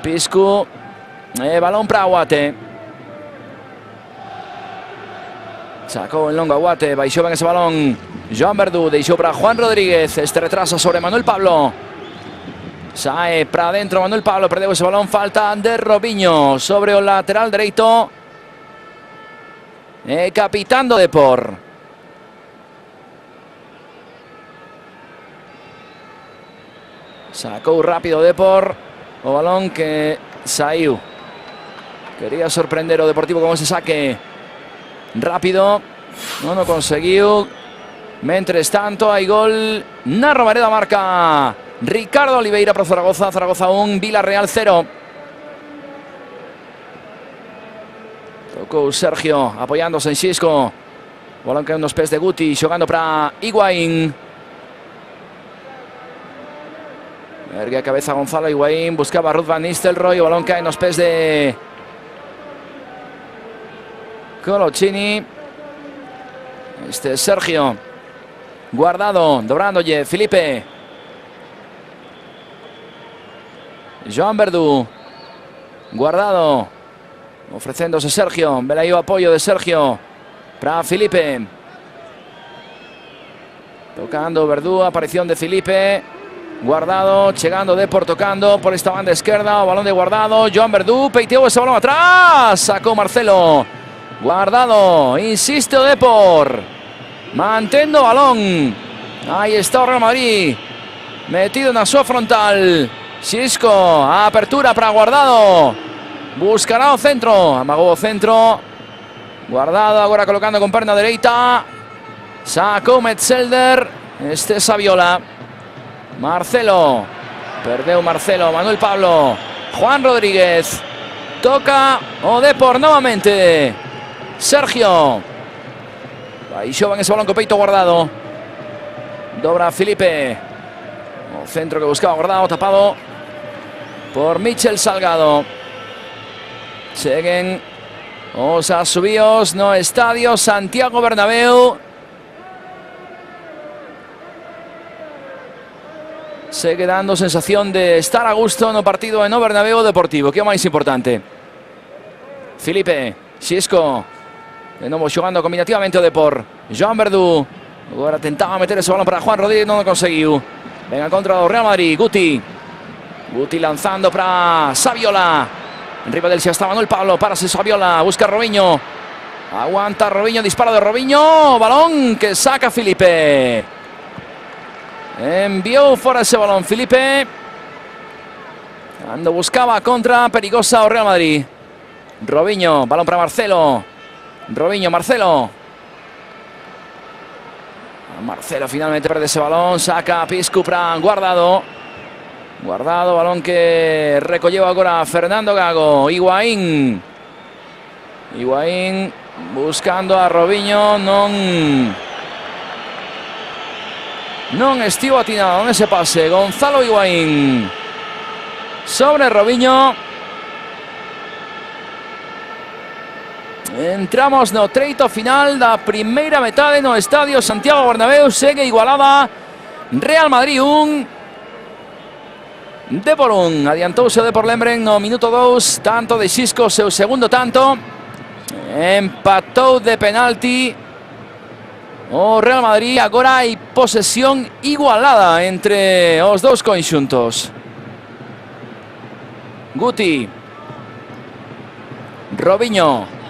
Piscu. Balón para Aguate. Sacou en longo Aguate, baixou ben ese balón Joan Verdú, deixou para Juan Rodríguez. Este retrasa sobre Manuel Pablo. Sae para adentro Manuel Pablo, perdeu ese balón, falta de Robinho sobre o lateral dereito. Capitán do Depor. Sacou rápido Depor o balón que saiu. Quería sorprender o Deportivo con ese saque rápido, non o conseguiu. Mentres tanto, hai gol na Romareda, marca Ricardo Oliveira para Zaragoza. Zaragoza 1, Villarreal 0. Tocou Sergio apoiándose en Xisco. Balón que é nos pés de Guti, xogando para Higuaín. Ergue a cabeza Gonzalo Higuaín, buscaba a Ruud Van Nistelrooy. O balón cae nos pés de Coloccini. Este Sergio Guardado, dobrándolle Felipe. Joan Verdú. Guardado. Ofrecéndose Sergio. Ve aí o apoio de Sergio para Felipe. Tocando Verdú, aparición de Felipe. Guardado, chegando Depor, tocando por esta banda izquierda. O balón de Guardado. Joan Verdú, peiteou ese balón atrás. Sacou Marcelo. Guardado, insiste o Depor. Mantendo o balón Ahí está o Real Madrid, metido na súa frontal. Xisco, a apertura para Guardado. Buscará o centro, amagou o centro. Guardado agora colocando con perna dereita. Sacou Metzelder. Este Saviola. Marcelo. Perdeu Marcelo. Manuel Pablo. Juan Rodríguez. Toca o Depor novamente. Sergio. Aí xovan ese balón co peito Guardado. Dobra Felipe. O centro que buscaba Guardado, tapado por Michel Salgado. Seguen os asubíos no estadio Santiago Bernabéu. Segue dando sensación de estar a gusto no partido en o Bernabéu Deportivo, que é o máis importante. Felipe, Xisco, de novo xogando combinativamente o Depor. Joan Verdú, agora tentaba meter ese balón para Juan Rodríguez, non o conseguiu. Venga contra o Real Madrid, Guti. Guti lanzando para Saviola. Enriba del xa está Manuel Pablo, párase Saviola, busca Robinho. Aguanta Robinho, disparo de Robinho. Balón que saca Felipe. Enviou fora ese balón Felipe. Cando buscaba contra perigosa o Real Madrid. Robinho, balón para Marcelo. Robinho, Marcelo. Marcelo finalmente perde ese balón. Saca Piscu para Guardado. Guardado, balón que recolleu agora Fernando Gago. Higuaín. Higuaín buscando a Robinho. Non estivo atinado en ese pase. Gonzalo Higuaín sobre Robinho. Entramos no treito final da primeira metade no estadio Santiago Bernabéu. Segue igualada. Real Madrid 1, Depor 1. Adiantouse o Depor, lembren, no minuto 2. Tanto de Xisco, seu segundo tanto. Empatou de penalti o Real Madrid. Agora hai posesión igualada entre os dous conxuntos. Guti. Robinho.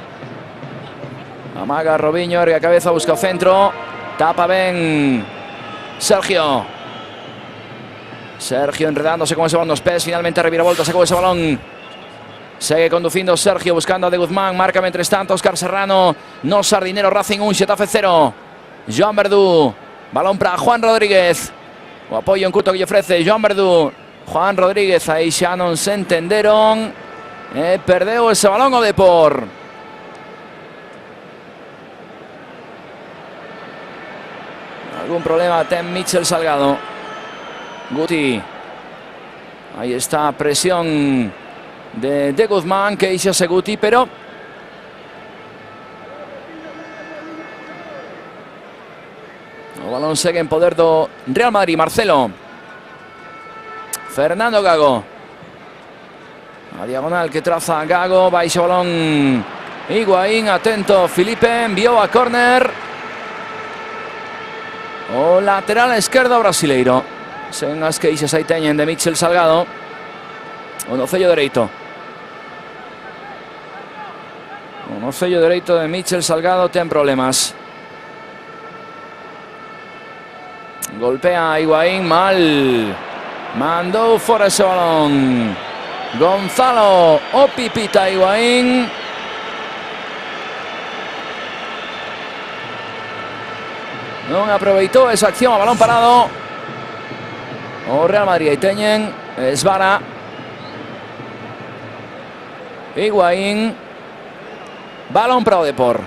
Amaga Robinho, ergue a cabeza, busca o centro. Tapa ben Sergio. Sergio enredándose con ese balón nos pés. Finalmente reviravolta, sacou ese balón. Segue conducindo Sergio, buscando a De Guzmán. Marca mientras tanto Óscar Serrano. No Sardinero, Racing 1, Xetafe 0. Joan Verdú. Balón para Juan Rodríguez. O apoio en curto que lle ofrece Joan Verdú. Juan Rodríguez, aí xa non se entenderon. Perdeu ese balón o Depor. Algún problema ten Michel Salgado. Guti. Ahí está, presión de Guzmán, que hizo ese Guti, pero o balón segue en poder do Real Madrid. Marcelo. Fernando Gago. A diagonal que traza Gago, vai ese balón Higuaín, atento Felipe, enviou a córner. O lateral esquerdo brasileiro. Sen as queixas aí teñen de Michel Salgado. O nocello dereito. O nocello dereito de Michel Salgado ten problemas. Golpea a Higuaín, mal. Mandou fora ese balón Gonzalo o Pipita Higuaín. Non aproveitou esa acción, a balón parado o Real Madrid. Aí teñen Esvara. Higuaín. Balón para o Depor.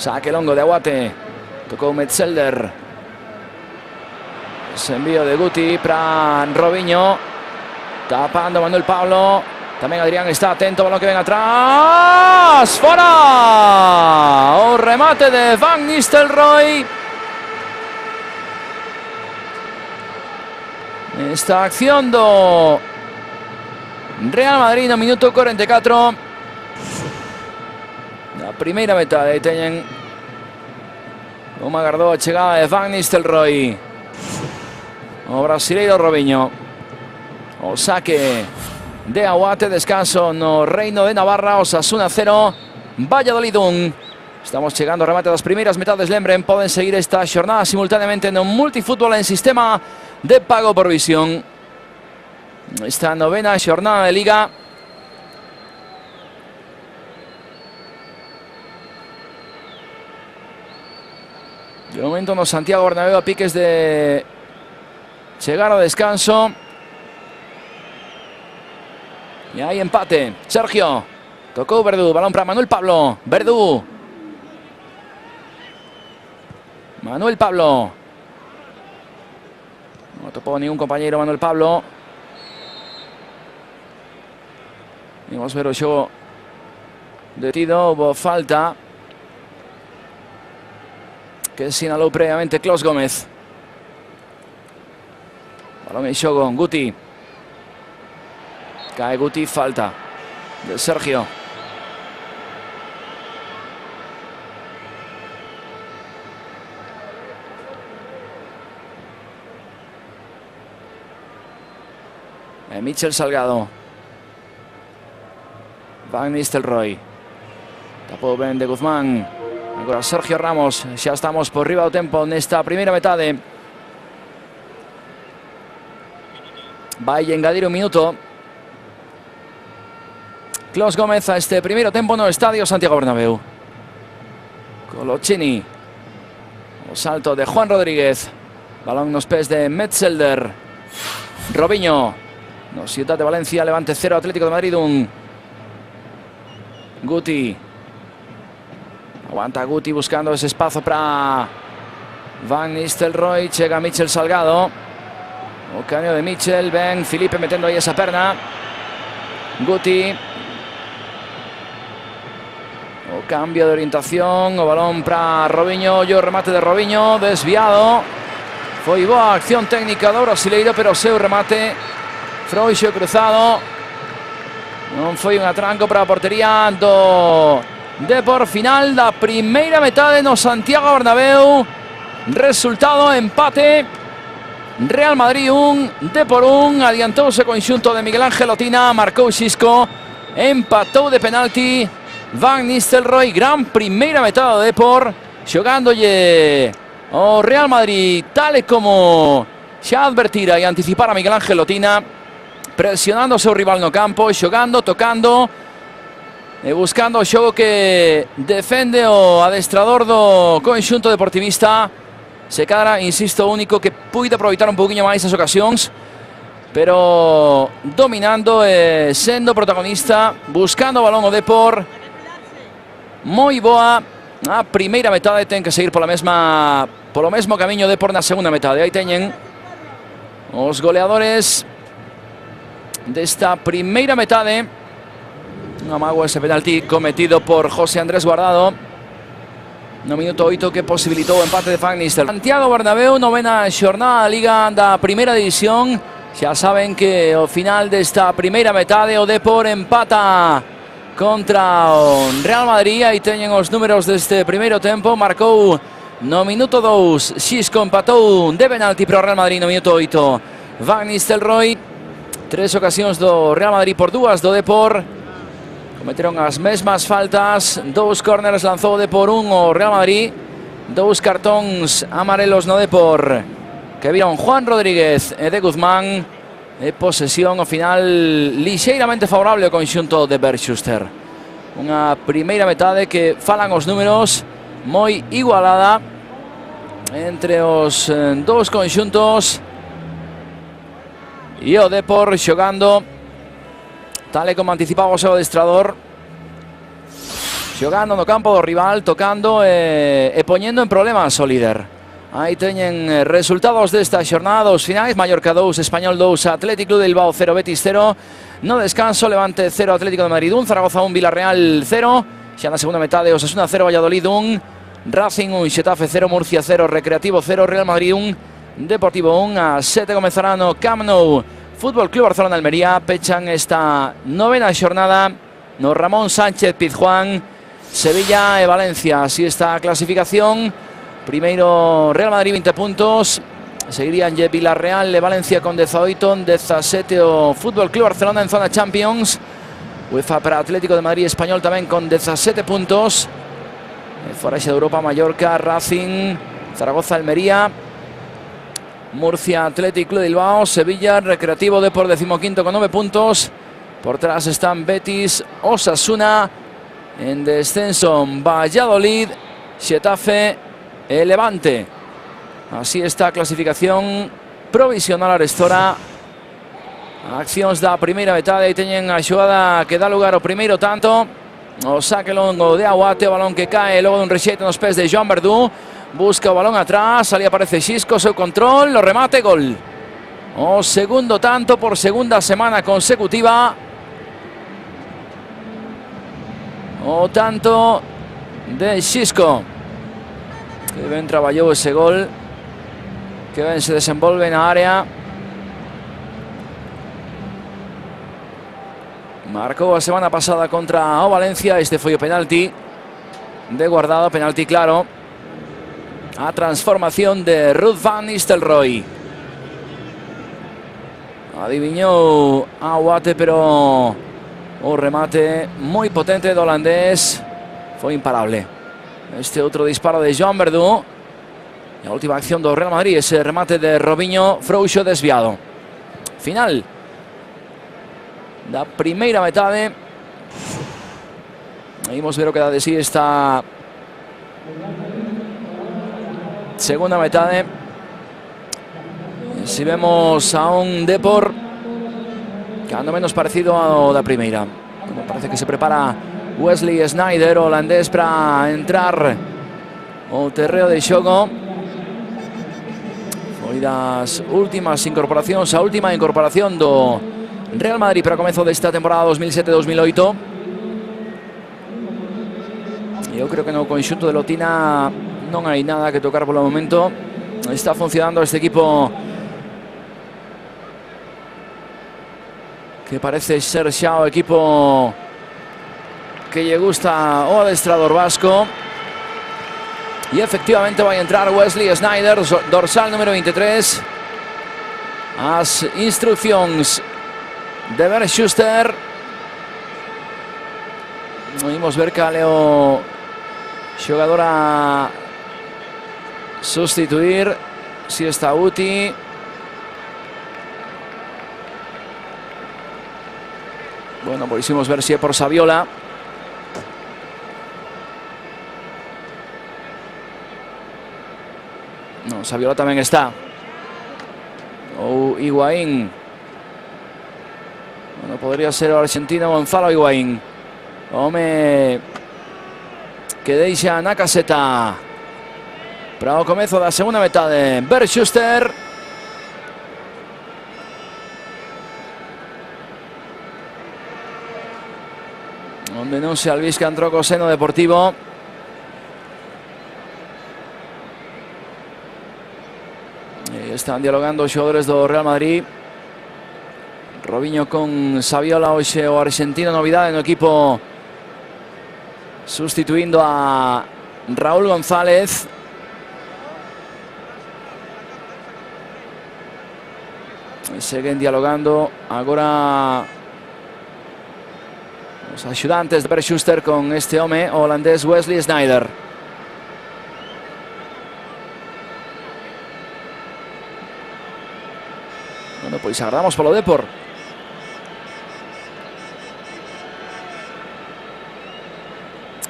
Saque longo de Aguate. Tocou Metzelder. Ese envío de Guti para Robinho. Tapando Manuel Pablo. Tamén Adrián está atento, balón que ven atrás. ¡Fora! O remate de Van Nistelrooy. Esta acción do Real Madrid no minuto 44. Na primeira metade aí teñen como agardou a chegada de Van Nistelrooy. O brasileiro Robinho. O saque de Aguate, descanso no Reino de Navarra. Osasuna 0, Valladolid 1. Estamos chegando ao remate das primeiras metades. Lembren, poden seguir esta xornada simultaneamente no Multifútbol en sistema de pago por visión. Esta novena xornada de Liga. De momento no Santiago Bernabéu a piques de chegar ao descanso. E hai empate. Sergio. Tocou Verdú. Balón para Manuel Pablo. Verdú. Manuel Pablo. No topó ningún compañero Manuel Pablo. Vamos a ver o xogo detido. Hubo falta que sinalou previamente Clos Gómez. Balón en xogo. Guti. Cae Guti. Falta de Sergio. Michel Salgado. Van Nistelrooy. Tapou ben de Guzmán. Agora Sergio Ramos. Xa estamos por riba do tempo nesta primeira metade. Vai engadir un minuto Clos Gómez a este primeiro tempo no Estadio Santiago Bernabéu. Colochini. O salto de Juan Rodríguez. Balón nos pés de Metzelder. Robinho. No, Ciudad de Valencia, Levante 0, Atlético de Madrid 1. Guti. Aguanta Guti buscando ese espacio para Van Nistelrooy. Chega Michel Salgado. O cambio de Michel. Ben Felipe metiendo ahí esa perna. Guti. O cambio de orientación. O balón para Robinho. Yo remate de Robinho. Desviado. Foi boa acción técnica do brasileiro, pero seu remate Froixo cruzado. Non foi un atranco para a portería do Depor. Final da primeira metade no Santiago Bernabéu. Resultado empate. Real Madrid 1, Depor 1. Adiantouse o conxunto de Miguel Ángel Otina. Marcou Xisco. Empatou de penalti Van Nistelrooy. Gran primeira metade do Depor. Xogándolle o Real Madrid tal e como xa advertira e anticipara Miguel Ángel Otina. Presionando o seu rival no campo, xogando, tocando e buscando o xogo que defende o adestrador do conxunto deportivista. Se cadra, insisto, único que puide aproveitar un pouquiño máis as ocasións, pero dominando e sendo protagonista, buscando o balón o Depor. Moi boa a primeira metade, ten que seguir polo mesmo camiño Depor na segunda metade. Aí teñen os goleadores desta primeira metade. Un amago ese penalti cometido por José Andrés Guardado no minuto 8 que posibilitou o empate de Van Nistelrooy. Santiago Bernabéu, novena xornada da Liga da primeira división. Xa saben que ao final desta primeira metade o Depor empata contra o Real Madrid. Aí teñen os números deste primeiro tempo. Marcou no minuto 2 Xisco, empatou de penalti para o Real Madrid no minuto 8 Van Nistelrooy. 3 ocasións do Real Madrid por 2 do Depor. Cometeron as mesmas faltas. 2 córneres lanzou o Depor, 1 o Real Madrid. 2 cartóns amarelos no Depor que viron Juan Rodríguez e de Guzmán. E posesión ao final lixeiramente favorable ao conxunto de Bert Schuster. Unha primeira metade que falan os números moi igualada entre os dous conxuntos. E o Depor xogando tal e como anticipaba o seu adestrador, xogando no campo do rival, tocando e poñendo en problemas o líder. Aí teñen resultados desta xornada, os finais: Mallorca 2, Español 2, Atlético de Bilbao 0, Betis 0. No descanso, Levante 0, Atlético de Madrid 1, Zaragoza 1, Villarreal 0. Xa na segunda metade, Osasuna 0, Valladolid 1, Racing 1, Xetafe 0, Murcia 0, Recreativo 0, Real Madrid 1, Deportivo 1. A 7 comezará no Camp Nou Fútbol Club Barcelona Almería. Pechan esta novena xornada no Ramón Sánchez Pizjuán, Sevilla e Valencia. Así está a clasificación. Primeiro Real Madrid 20 puntos. Seguirían Villarreal e Valencia con 18, 17 o Fútbol Club Barcelona en zona Champions. UEFA para Atlético de Madrid, Español tamén con 17 puntos. Forexa de Europa, Mallorca, Racing, Zaragoza, Almería, Murcia, Athletic Club de Bilbao, Sevilla, Recreativo Depor, 15º con 9 puntos. Por detrás están Betis, Osasuna, en descenso Valladolid, Xetafe, el Levante. Así está clasificación provisional arestora. Accións da primeira metade e teñen a xogada que dá lugar ao primeiro tanto. O saque longo de Aguate, o balón que cae logo dun rexeite nos pés de Joan Verdú. Busca o balón atrás, ali aparece Xisco, seu control, o remate, gol. O segundo tanto por segunda semana consecutiva. O tanto de Xisco. Que ben traballou ese gol. Que ben se desenvolve na área. Marcou a semana pasada contra o Valencia. Este foi o penalti de Guardado, penalti claro. A transformación de Ruud van Nistelrooy. Adiviñou Aguate, pero o remate moi potente do holandés foi imparable. Este outro disparo de Joan Verdú. E a última acción do Real Madrid, ese remate de Robinho, frouxo desviado. Final da primeira metade. Imos ver o que dá de si esta segunda metade. Si vemos a un Depor cando menos parecido ao da primeira. Como parece que se prepara Wesley Sneijder, holandés, para entrar ao terreo de xogo. Foi das últimas incorporacións, a última incorporación do Real Madrid para o comezo desta temporada 2007-2008. Eu creo que no conxunto de Lotina non hai nada que tocar polo momento. Está funcionando este equipo que parece ser xa o equipo que lle gusta o adestrador vasco. Y efectivamente vai entrar Wesley Sneijder, dorsal número 23. As instruccións de Bernd Schuster. Vimos ver cal é o xogador a sustituir. Si está Uti. Bueno, pois imos ver si é por Saviola. No, Saviola tamén está. Ou Higuaín. Bueno, podría ser o argentino Gonzalo Higuaín. Home que deixa na caseta para o comezo da segunda metade. Bernd Schuster. Onde non se albisca en troco seno deportivo. E están dialogando os xogadores do Real Madrid. Robinho con Saviola, hoxe o argentino novidade no equipo, sustituindo a Raúl González. Seguen dialogando agora os axudantes de Bernd Schuster con este home, o holandés Wesley Sneijder. Bueno, pois agardamos polo Depor.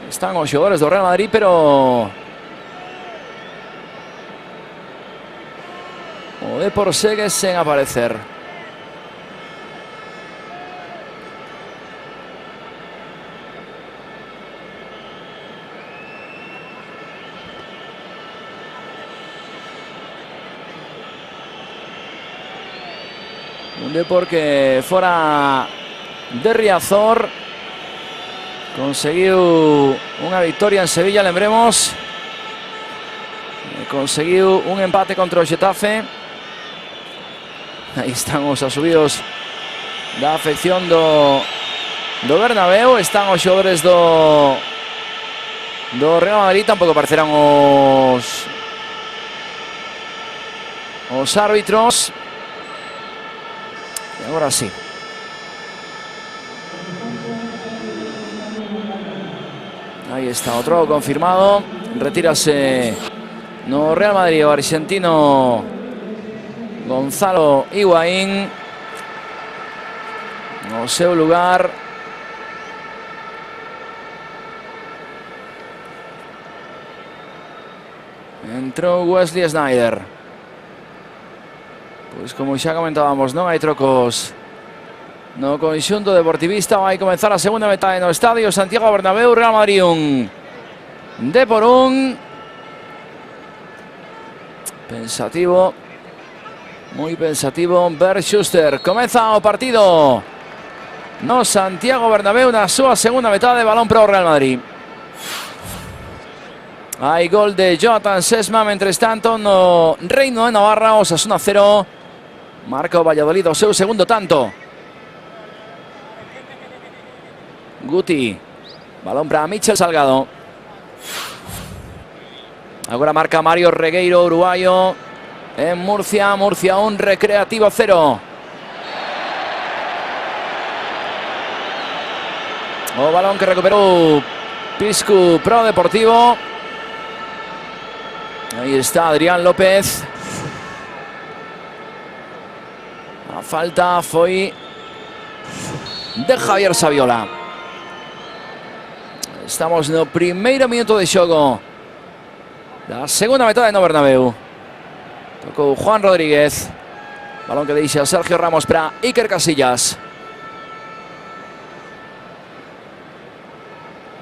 Están os xogadores do Real Madrid, pero o Depor segue sen aparecer. Un Depor que fora de Riazor conseguiu unha victoria en Sevilla, lembremos. Conseguiu un empate contra o Xetafe. Aí están os asubidos da afección do Bernabéu. Están os xogadores do Real Madrid. Tampouco aparecerán os árbitros. E agora sí. Ahí está, otro confirmado. Retírase no Real Madrid, o argentino Gonzalo Higuaín. No sé un lugar. Entró Wesley Sneijder. Pues como xa comentábamos, non hai trocos no conxunto deportivista. Vai comenzar a segunda metade no estadio Santiago Bernabéu. Real Madrid 1, Depor 1. Pensativo, moi pensativo Bernd Schuster. Comeza o partido no Santiago Bernabéu na súa segunda metade. Balón para o Real Madrid. Hai gol de Jonathan Sesma. Mentres tanto, no Reino de Navarra, Osasuna 0. Marca o Valladolid o seu segundo tanto. Guti. Balón para Michel Salgado. Agora marca Mario Regueiro, uruguayo. En Murcia 1, Recreativo 0. O balón que recuperó Piscu Pro Deportivo. Ahí está Adrián López. A falta foi de Javier Saviola. Estamos no primeiro minuto de xogo da segunda metade no Bernabéu. Tocou Juan Rodríguez. Balón que deixa Sergio Ramos para Iker Casillas.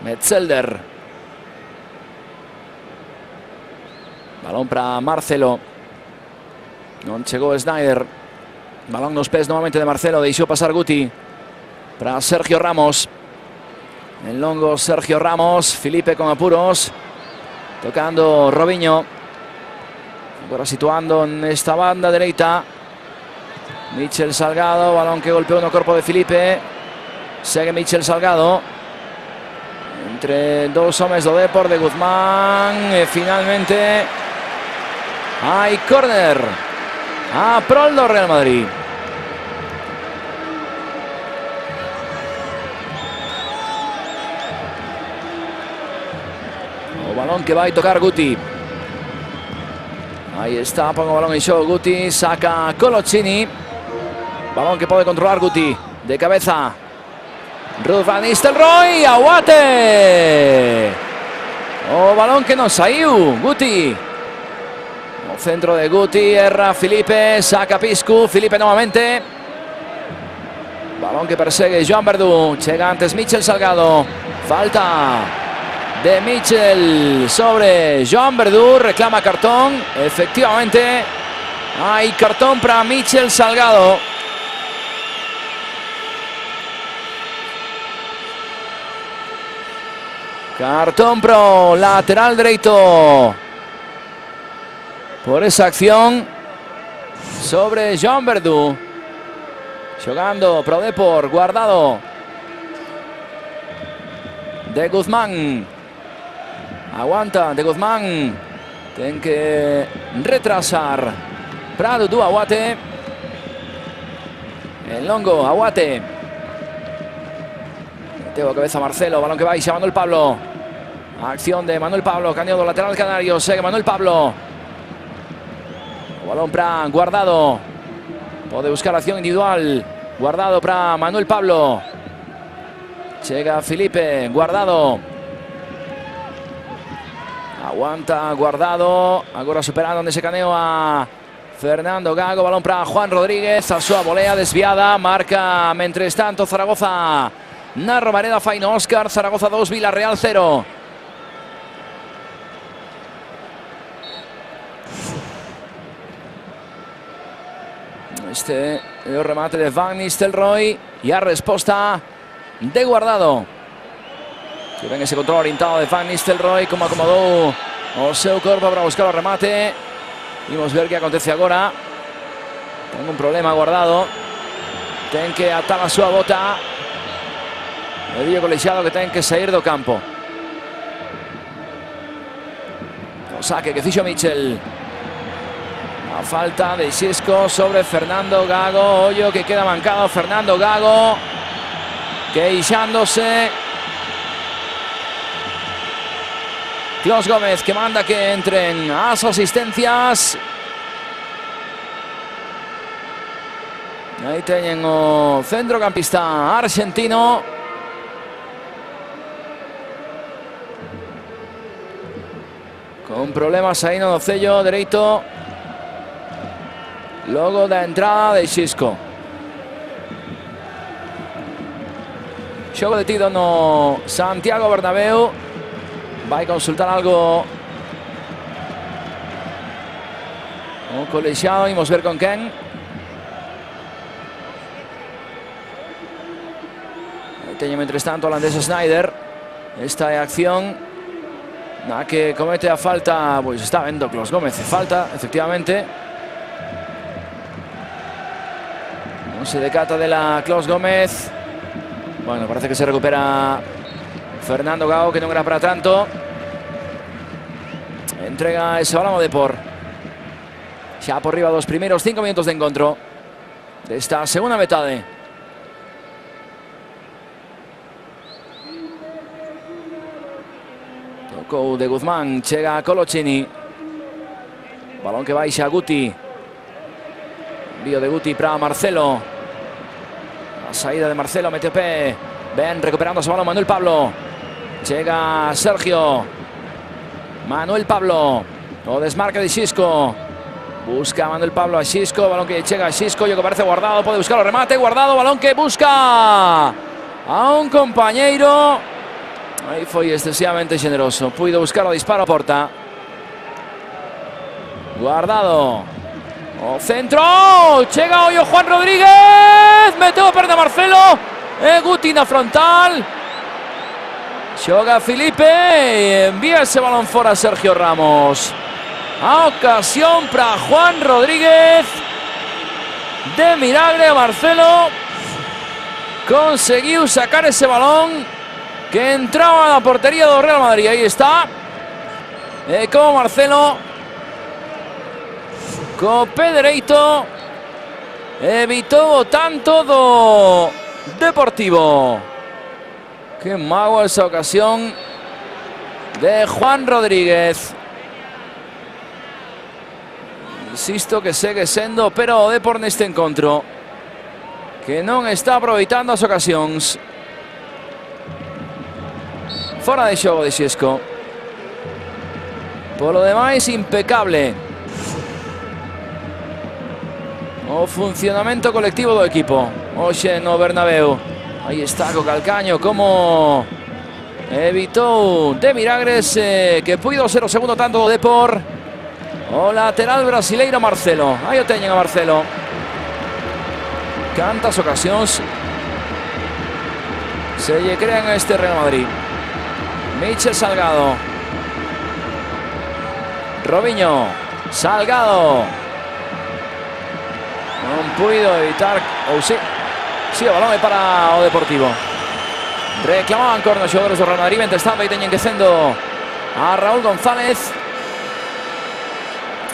Metzelder. Balón para Marcelo. Non chegou Sneijder. Balón nos pés novamente de Marcelo. Deixou pasar Guti para Sergio Ramos. En longo Sergio Ramos. Felipe con apuros. Tocando Robinho. Ahora situando en esta banda dereita. Michel Salgado. Balón que golpeou no corpo de Felipe. Segue Michel Salgado. Entre dos homes do Depor, de Guzmán. E finalmente hai córner a prol do Real Madrid. O balón que vai tocar Guti. Ahí está, pongo balón en show Guti. Saca Coloccini. Balón que pode controlar Guti. De cabeza Ruud van Nistelrooy. Aguate. O balón que non saiu Guti. O centro de Guti. Erra Felipe. Saca Piscu. Felipe nuevamente. Balón que persegue Joan Verdú. Chega antes Michel Salgado. Falta de Michel sobre Joan Verdú. Reclama cartón. Efectivamente hay cartón para Michel Salgado. Cartón pro lateral derecho por esa acción sobre Joan Verdú. Jugando pro Depor. Guardado de Guzmán. Aguanta de Guzmán. Tienen que retrasar para Dudu Aguate. En longo Aguate. Tengo cabeza Marcelo. Balón que va y se Manuel Pablo. Acción de Manuel Pablo. Cañado lateral canario. Sigue Manuel Pablo. Balón para Guardado. Puede buscar acción individual. Guardado para Manuel Pablo. Llega Felipe. Guardado. Aguanta Guardado. Ahora superando ese caneo a Fernando Gago. Balón para Juan Rodríguez. A su volea desviada. Marca, mientras tanto, Zaragoza. Narro Vareda, Faino Oscar. Zaragoza 2, Villarreal 0. Este é o remate de Van Nistelrooy e a resposta de Guardado. Que ven ese control orientado de Van Nistelrooy, como acomodou o seu corpo para buscar o remate. Vamos ver que acontece agora. Ten un problema Guardado. Ten que atar a súa bota. Edillo colexiado que ten que sair do campo. O saque que fixo Michel. A falta de Xisco sobre Fernando Gago. Hoyo que queda mancado Fernando Gago. Queixándose Clos Gómez, que manda que entren a las asistencias. Ahí tienen o centrocampista argentino. Con problemas ahí no Docello, dereito. Logo da entrada de Xisco. Xogo detido no Santiago Bernabéu. Vai consultar algo o colexiado, imos ver con quen. Aí teño, mentres tanto, o holandés Snyder. Esta é a acción na que comete a falta, pois está vendo Clos Gómez. Falta, efectivamente. Non se decata de la Clos Gómez. Bueno, parece que se recupera Fernando Gago, que non era para tanto. Entrega ese balón a Depor. Xa por riba dos primeiros 5 minutos de encontro desta segunda metade. Tocou de Guzmán, chega a Coloccini. Balón que baixa a Guti. Envío de Guti para Marcelo. La saída de Marcelo, mete o pé. Ven recuperando ese balón Manuel Pablo. Llega Sergio. Manuel Pablo. O desmarque de Xisco. Busca Manuel Pablo a Xisco. Balón que llega a Xisco. Yo que parece Guardado. Puede buscar el remate. Guardado. Balón que busca a un compañeiro. Aí foi excesivamente generoso. Puido buscar o disparo a porta. Guardado. O centro. Chega hoyo Juan Rodríguez. Meteu a perna Marcelo. Guti na frontal. Xoga Filipe. E envía ese balón fora Sergio Ramos. A ocasión para Juan Rodríguez. De milagre Marcelo conseguiu sacar ese balón que entraba a la portería do Real Madrid. Aí está. Como Marcelo co pé dereito evitou o tanto do Deportivo. Que mago esa ocasión de Juan Rodríguez. Insisto que segue sendo pero o Depor neste encontro que non está aproveitando as ocasións. Fora de xogo de Xisco. Por lo demais, impecable o funcionamento colectivo do equipo hoxe no Bernabéu. Aí está co calcaño como evitou de milagres que puido ser o segundo tanto do Depor. O lateral brasileiro Marcelo. Aí o teñen a Marcelo. Cantas ocasións se lle crean a este Real Madrid. Michel Salgado. Robinho. Salgado. Non puido evitar. Ou sí. Sí, o balón é para o Deportivo. Reclamaban corno os xogadores do Real Madrid. Mentre tanto aí teñen que sendo a Raúl González.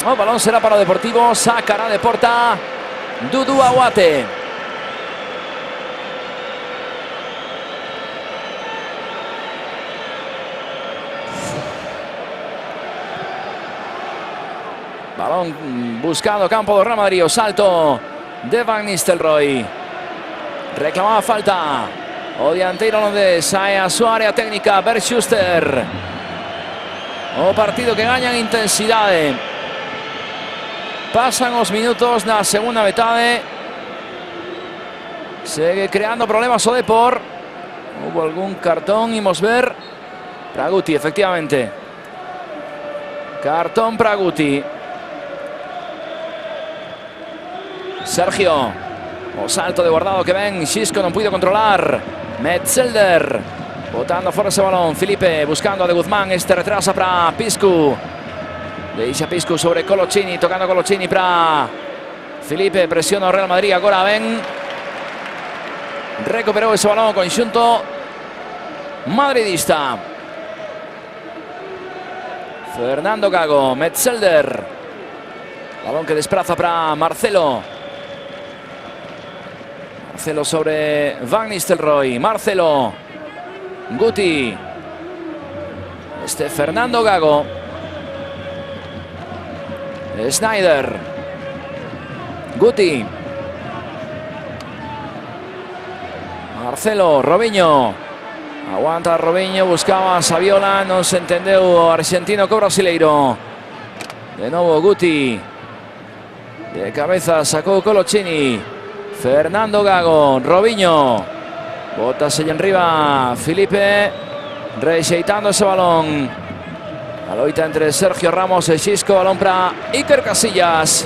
O balón será para o Deportivo. Sacará de porta Dudu Aguate. Balón buscado campo do Real Madrid. O salto de Van Nistelrooy. Reclamaba falta o dianteiro holandés. Sae a súa área técnica Bernd Schuster. O partido que gaña en intensidade. Pasan os minutos na segunda metade. Segue creando problemas o Depor. Hubo algún cartón, imos ver. Para Guti, efectivamente. Cartón para Guti. Sergio. O salto de Guardado que ven. Xisco non puido controlar. Metzelder. Botando fora ese balón. Filipe buscando a de Guzmán. Este retrasa para Piscu. Deixa Piscu sobre Coloccini. Tocando Coloccini para Filipe. Presiona o Real Madrid. Agora ven. Recuperou ese balón o conxunto madridista. Fernando Gago. Metzelder. Balón que desplaza para Marcelo. Marcelo sobre Van Nistelrooy. Marcelo. Guti. Fernando Gago. Snyder. Guti. Marcelo, Robinho. Aguanta Robinho, buscaba a Saviola, non se entendeu o argentino co brasileiro. De novo Guti. De cabeza sacou Coloccini. Fernando Gago, Robinho. Bótase en riba Filipe. Rexeitando ese balón. A loita entre Sergio Ramos e Xisco. Balón para Iker Casillas.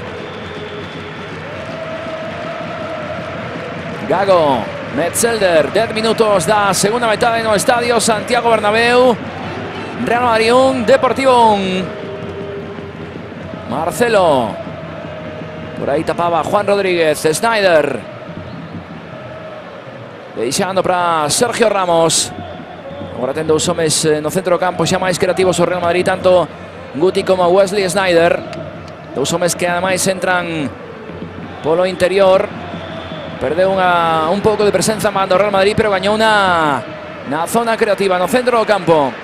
Gago. Metzelder, 10 minutos da segunda metade no estadio Santiago Bernabéu. Real Madrid 1, Deportivo 1. Marcelo. Por aí tapaba Juan Rodríguez. Snyder. Deixando para Sergio Ramos. Agora ten dous homes no centro do campo xa máis creativos o Real Madrid, tanto Guti como Wesley Snyder. Dous homes que ademais entran polo interior. Perdeu un pouco de presenza mando o Real Madrid, pero gañou na zona creativa, no centro do campo.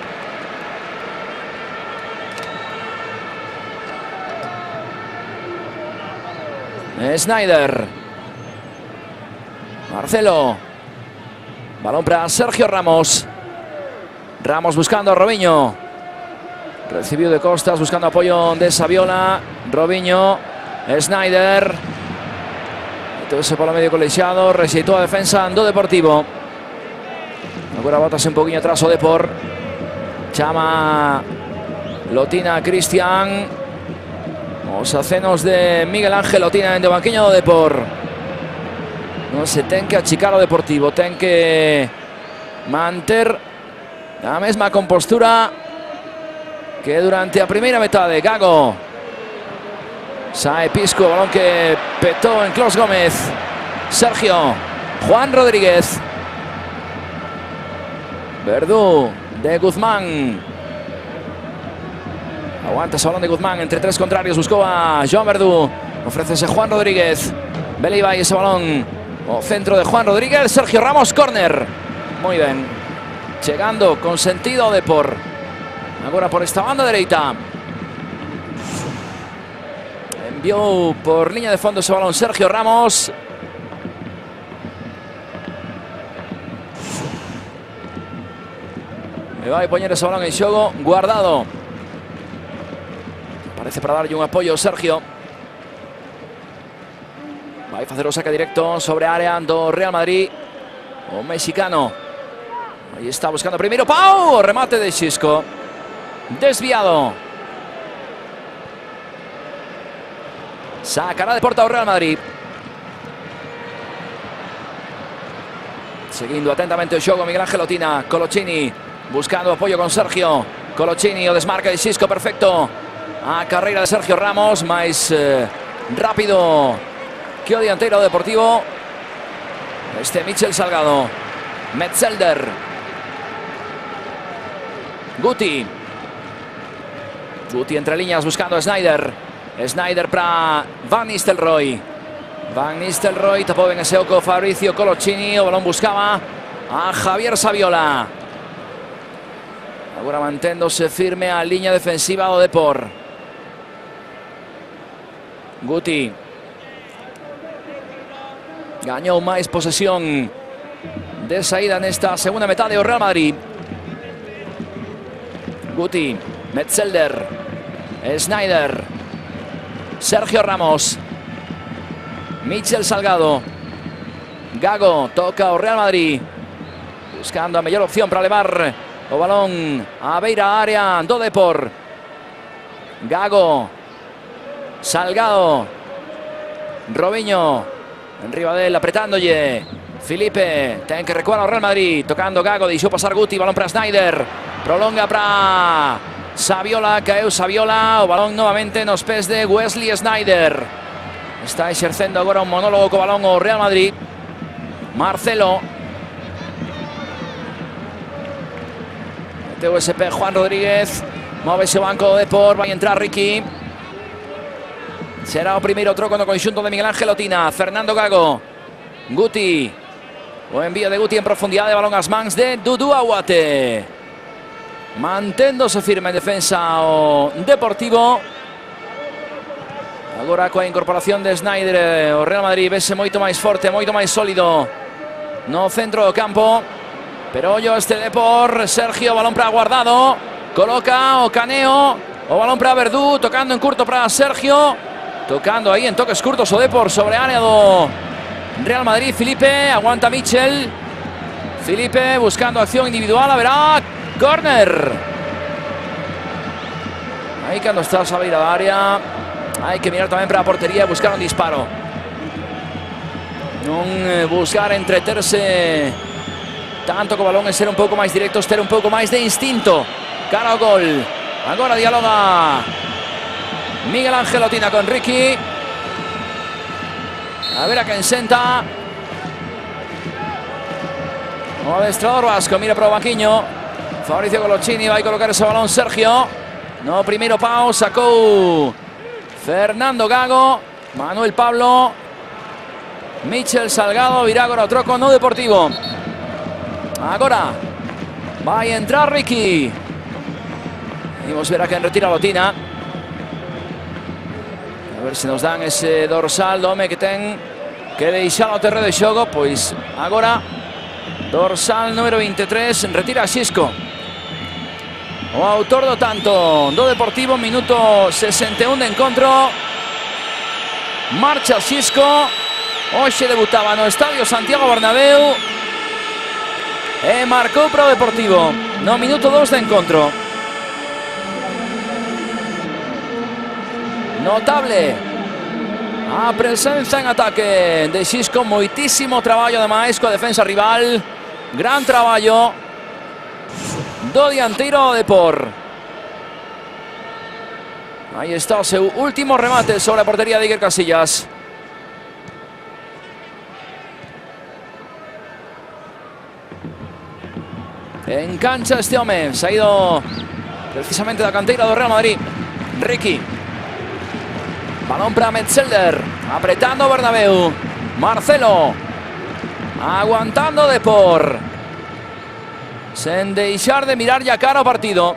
Snyder. Marcelo. Balón para Sergio Ramos. Ramos buscando a Robinho. Recibiu de costas, buscando apoio de Saviola. Robinho. Snyder. Todo ese polo medio colexiado, rexeitou a defensa do Deportivo. Agora bótase un poquinho atrás o Depor. Chama Lotina Cristian. Os acenos de Miguel Ángel Lotina en o banquiño do Depor. Non se ten que achicar o Deportivo, ten que manter a mesma compostura que durante a primeira metade. Gago. Sae Pisco, balón que petó en Clos Gómez. Sergio. Juan Rodríguez. Verdú de Guzmán. Aguanta ese balón de Guzmán entre tres contrarios. Buscó a Joan Verdú. Ofrécese Juan Rodríguez. Beleiva y ese balón. O centro de Juan Rodríguez. Sergio Ramos, córner. Muy bien. Llegando con sentido de por. Ahora por esta banda derecha. Envió por línea de fondo ese balón Sergio Ramos. Me va a poner ese balón en xogo. Guardado. Parece para darlle un apoio Sergio. Vai facer o saque directo sobre a área do Real Madrid. O mexicano. Ahí está buscando primeiro Pau. Remate de Xisco. Desviado. Sacará de porta o Real Madrid. Seguindo atentamente o xogo Miguel Ángel Lotina. Coloccini buscando apoio con Sergio. Coloccini, o desmarque de Xisco, perfecto. A carreira de Sergio Ramos, máis rápido que o dianteiro Deportivo. Michel Salgado. Metzelder. Guti. Guti entre líneas buscando a Snyder. Snyder para Van Nistelrooy. Van Nistelrooy tapou ben ese oco Fabricio Coloccini. O balón buscaba a Javier Saviola. Agora manténdose firme a liña defensiva do Depor. Guti. Gañou máis posesión de saída nesta segunda metade o Real Madrid. Guti. Metzelder. Snyder. Sergio Ramos. Michel Salgado. Gago toca o Real Madrid. Buscando a mellor opción para levar o balón a beira área do Depor. Gago. Salgado. Robinho. Enriba del apretándolle. Filipe. Ten que recuar o Real Madrid. Tocando Gago. Deixou pasar Guti. Balón para Snyder. Prolonga para Saviola, caeu Saviola, o balón novamente nos pés de Wesley Snyder. Está exercendo agora un monólogo co balón o Real Madrid. Marcelo. Meteu ese pé Juan Rodríguez. Move ese banco de Depor, vai entrar Ricky. Será o primeiro troco no conxunto de Miguel Ángel Lotina. Fernando Gago. Guti. O envío de Guti en profundidade, balón ás mans de Dudu Aguate. manténdose firme en defensa o Deportivo. Agora coa incorporación de Sneijder, o Real Madrid vese moito máis forte, moito máis sólido no centro do campo. Pero ollo este Depor, Sergio, balón para Guardado, coloca o Caneo, o balón para Verdú, tocando en curto para Sergio, tocando aí en toques curtos o Depor sobre área do Real Madrid. Filipe, aguanta Michel, Filipe buscando acción individual, a verá, córner. Aí cando está a saída da área hai que mirar tamén para a portería e buscar un disparo, non buscar entreterse tanto co balón e ser un pouco máis directos, ter un pouco máis de instinto cara ao gol. Agora dialoga Miguel Ángel Otina con Ricky, a ver a quen senta o adestrador vasco. Mira para o banquiño Fabricio Coloccini, vai colocar ese balón Sergio. No primeiro pau, sacou Fernando Gago, Manuel Pablo, Michel Salgado, virá agora o troco no Deportivo. Agora vai entrar Ricky. Vamos ver a quen retira a Lotina. A ver se nos dan ese dorsal do home que ten que deixar o terreo de xogo. Pois agora dorsal número 23, retira a Xisco, o autor do tanto do Deportivo. Minuto 61 de encontro. Marcha Xisco. Hoxe debutaba no Estadio Santiago Bernabéu e marcou para o Deportivo no minuto 2 de encontro. Notable a presenza en ataque de Xisco. Moitísimo traballo ademais coa defensa rival. Gran traballo do dianteiro Depor. Aí está o seu último remate sobre a portería de Iker Casillas. En cancha este home, saído precisamente da canteira do Real Madrid. Ricky, balón para Metzelder, apretando Bernabéu. Marcelo, aguantando Depor, sen deixar de mirar ya cara ao partido.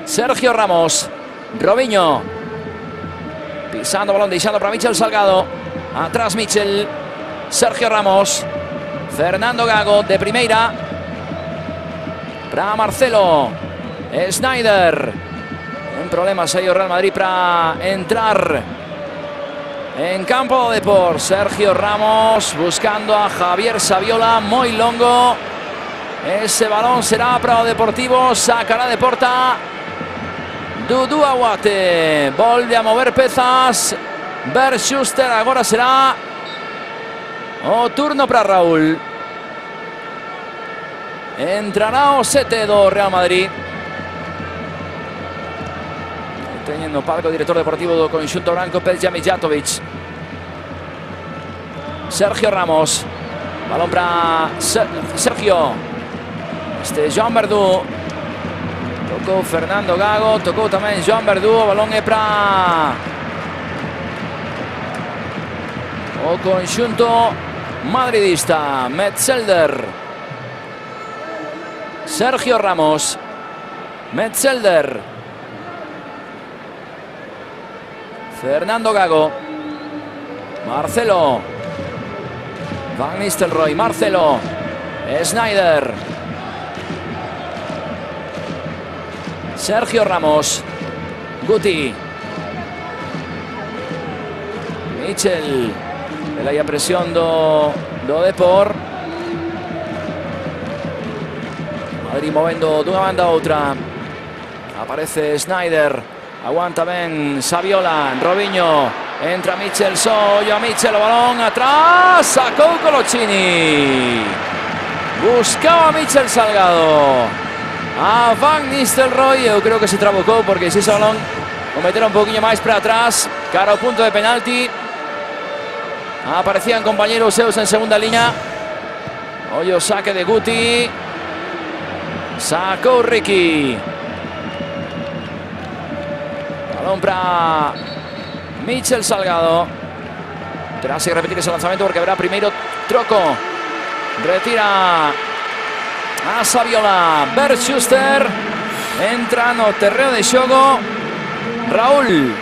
Sergio Ramos, Robinho, pisando balón, deixando para Michel Salgado. Atrás Michel, Sergio Ramos, Fernando Gago de primeira para Marcelo. Sneijder, en problemas aí o Real Madrid para entrar en campo de Depor. Sergio Ramos buscando a Javier Saviola, moi longo. Ese balón será para o Deportivo, sacará de porta Dudu Aguate. Volve a mover pezas Bernd Schuster. Agora será o turno para Raúl. Entrará o sete do Real Madrid. Teñendo o palco director deportivo do conxunto branco, Pelja Mijatovic. Sergio Ramos, balón para Sergio. Este Joan Verdú, tocou Fernando Gago, tocou tamén Joan Verdú. O balón é para o conxunto madridista. Metzelder, Sergio Ramos, Metzelder, Fernando Gago, Marcelo, Van Nistelrooy, Marcelo, Sneijder, Sergio Ramos, Guti, Michel, aí a presión do Depor. Madrid movendo dunha banda a outra. Aparece Sneijder, aguanta ben Saviola, Robinho, entra Michel, ollo a Michel, o balón atrás, sacou Coloccini. Buscaba Michel Salgado a Van Nistelrooy. Eu creo que se trabucou porque se ese balón o metera un poquinho máis para atrás, cara ao punto de penalti, aparecían compañeros seus en segunda liña. Ollo saque de Guti, sacou Ricky. Balón para Michel Salgado. Terá que repetir ese lanzamiento porque habrá primeiro troco. Retira a Saviola. Bert Schuster entra no terreno de xogo Raúl.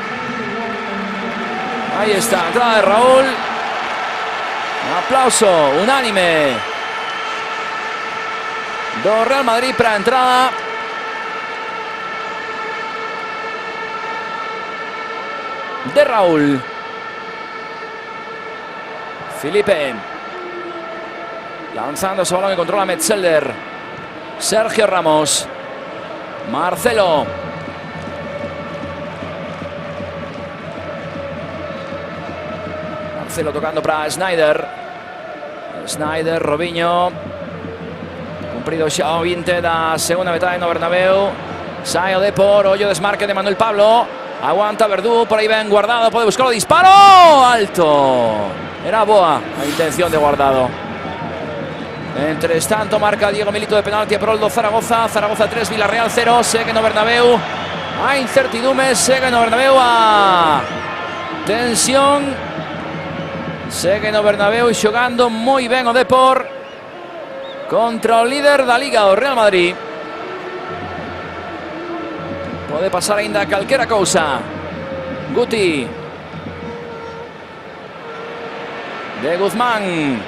Ahí está, entrada de Raúl. Aplauso unánime do Real Madrid para a entrada de Raúl. Felipe lanzando ese balón que controla Metzelder. Sergio Ramos. Marcelo. Marcelo tocando para Snyder. Snyder, Robinho. Cumprido xa o 20 da segunda metade no Bernabéu. Sai o Depor, ollo desmarque de Manuel Pablo. Aguanta Verdú, por aí ven Guardado, pode buscar o disparo. Alto. Era boa a intención de Guardado. Entre tanto marca Diego Milito de penalti a prol do Zaragoza. Zaragoza 3, Villarreal 0. Segue no Bernabéu a incertidume, segue no Bernabéu a tensión. Segue no Bernabéu xogando moi ben o Depor contra o líder da Liga, o Real Madrid. Pode pasar aínda calquera cousa. Guti de Guzmán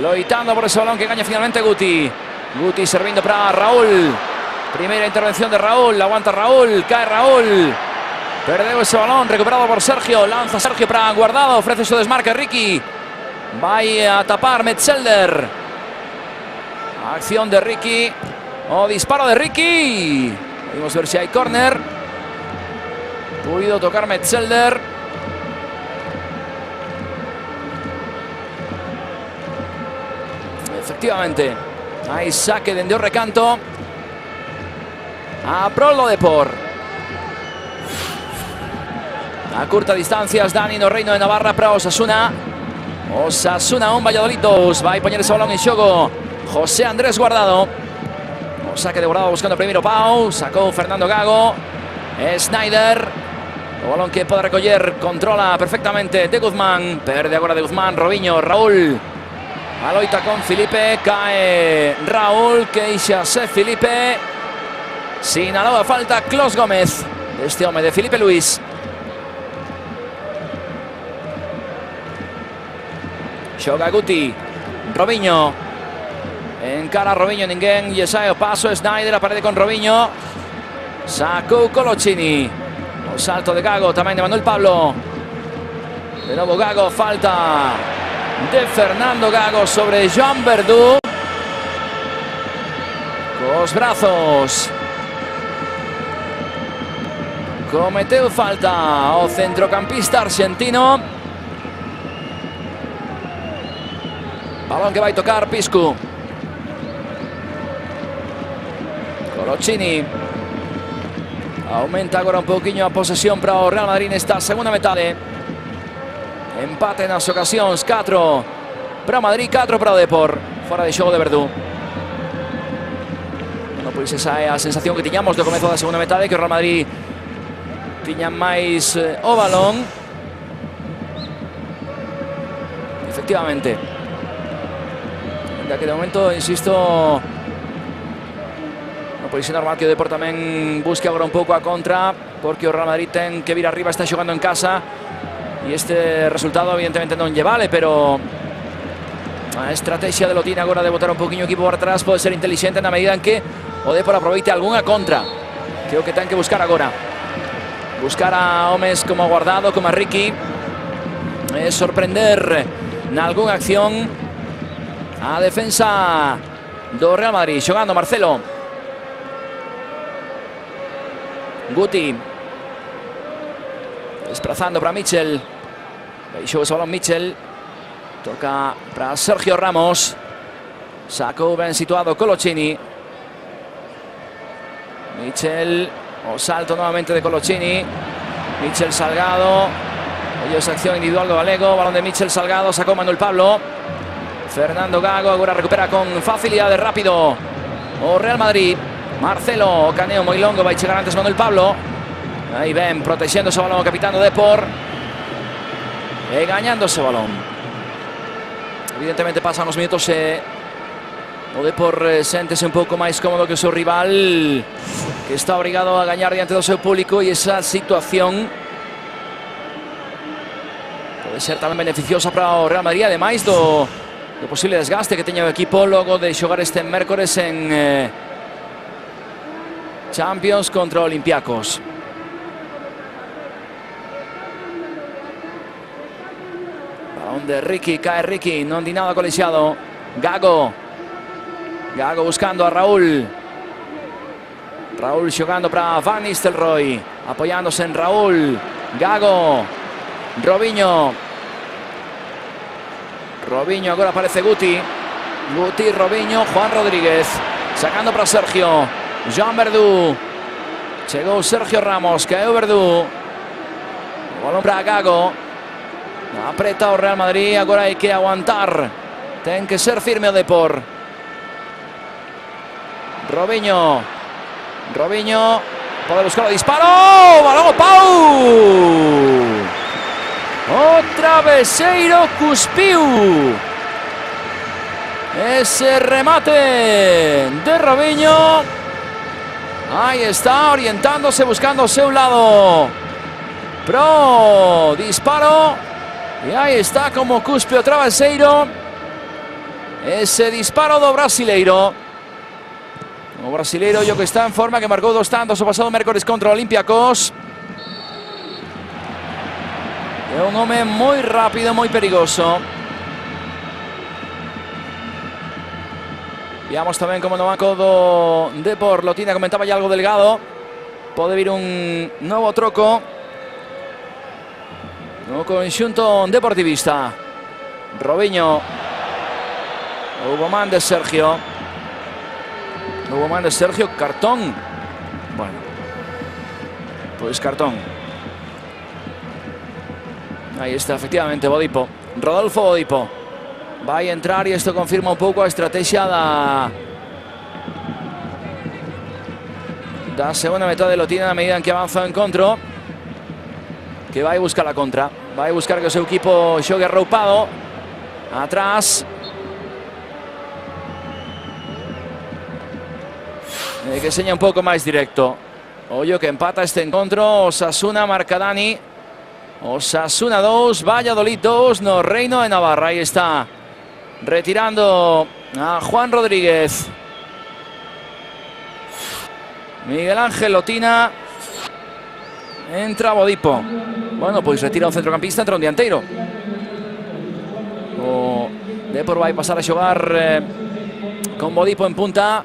loitando por ese balón que gaña finalmente Guti. Guti servindo para Raúl. Primeira intervención de Raúl, aguanta Raúl, cae Raúl. Perdeu ese balón, recuperado por Sergio. Lanza Sergio para Guardado, ofrece su desmarque Ricky. Vai a tapar Metzelder. Acción de Ricky. O disparo de Ricky. Vamos a ver si hay córner. Pudo tocar Metzelder. Efectivamente, hay saque dende o recanto a prol do Depor. A curta distancias Dani no Reino de Navarra para Osasuna. Osasuna 1, Valladolid 2. Vai poñer ese balón en xogo José Andrés Guardado. O saque de Guardado buscando primeiro Pau. Sacou Fernando Gago. Snyder. O balón que pode recoller, controla perfectamente de Guzmán. Perde agora de Guzmán, Robinho, Raúl. A loita con Felipe, cae Raúl, queixase Felipe. Sinalaba falta Clos Gómez. Este home de Felipe Luis. Xoga Guti. Robinho. Encara Robinho, ninguén. Yesai o paso, Snyder aparece con Robinho. Sacou Coloccini. O salto de Gago, tamén de Manuel Pablo. De novo Gago, falta de Fernando Gago sobre Joan Verdú. Cos brazos. Cometeu falta o centrocampista argentino. Balón que vai tocar Piscu. Coloccini. Aumenta agora un pouquiño a posesión para o Real Madrid nesta segunda metade. Empate nas ocasións, 4 para o Madrid, 4 para o Depor. Fora de xogo de Verdú. Bueno, pois esa é a sensación que tiñamos do comezo da segunda metade, que o Real Madrid tiña máis o balón. Efectivamente. Ainda que de momento, insisto, pois é normal que o Depor tamén busque agora un pouco a contra, porque o Real Madrid ten que vir arriba, está xogando en casa e este resultado evidentemente non lle vale, pero a estrategia de Lotín agora de botar un pouquiño o equipo para atrás pode ser inteligente na medida en que o Depor aproveite algunha contra, que é o que ten que buscar agora. Buscar a homes como Guardado, como a Ricky, sorprender nalgúnha acción a defensa do Real Madrid. Xogando Marcelo. Guti desplazando para Mitchell. Deixou ese balón Mitchell. Toca para Sergio Ramos. Sacou ben situado Coloccini. Mitchell. O salto nuevamente de Coloccini. Mitchell Salgado. Oye, esa acción individual do galego. Balón de Mitchell Salgado. Sacou Manuel Pablo. Fernando Gago agora recupera con facilidade rápido o Real Madrid. Marcelo, o caneo moi longo, vai chegar antes Manuel Pablo. Aí ven, protexendo ese balón o capitán do Depor. E gañando ese balón. Evidentemente pasan os minutos e o Depor séntese un pouco máis cómodo que o seu rival, que está obrigado a gañar diante do seu público, e esa situación pode ser tamén beneficiosa para o Real Madrid, ademais do posible desgaste que teña o equipo logo de xogar este mércores en Champions contra Olympiacos. Balón de Ricky, cae Ricky, non di nada colexado. Gago buscando a Raúl xogando para Van Nistelrooy, apoyándose en Raúl. Gago, Robinho, agora aparece Guti, Robinho, Juan Rodríguez, sacando para Sergio, Joan Verdú, chegou Sergio Ramos, caeu Verdú, balón para Gago, apreta o Real Madrid, agora hai que aguantar, ten que ser firme o Depor. Robinho, pode buscar o disparo, balón Pau, o traveseiro cuspiu, ese remate de Robinho, aí está orientándose, buscando o seu lado, pro disparo, e aí está como cuspe o traveseiro, ese disparo do brasileiro. O brasileiro yo que está en forma, que marcou 2 tantos o pasado mércores contra Olympiacos. É un home moi rápido, moi perigoso. Veamos tamén como no banco do Depor Lotina comentaba ya algo Delgado. Pode vir un novo troco no conxunto deportivista. Robinho, hubo man de Sergio. Hubo man de Sergio, cartón. Bueno, pues cartón. Ahí está, efectivamente, Bodipo. Rodolfo Bodipo. Va a entrar y esto confirma un pouco a estrategia da segunda metade de Lotina na medida en que avanza o encontro, que vai buscar a contra. Vai buscar que o seu equipo xogue arroupado. Atrás. Que seña un pouco máis directo. Ollo que empata este encontro. Osasuna marca Dani. Osasuna 2, Valladolid 2 no Reino de Navarra. Aí está retirando a Juan Rodríguez. Miguel Ángel Lotina. Entra Bodipo. Bueno, pois retira o centrocampista, entra un dianteiro. O Depor vai pasar a xogar con Bodipo en punta.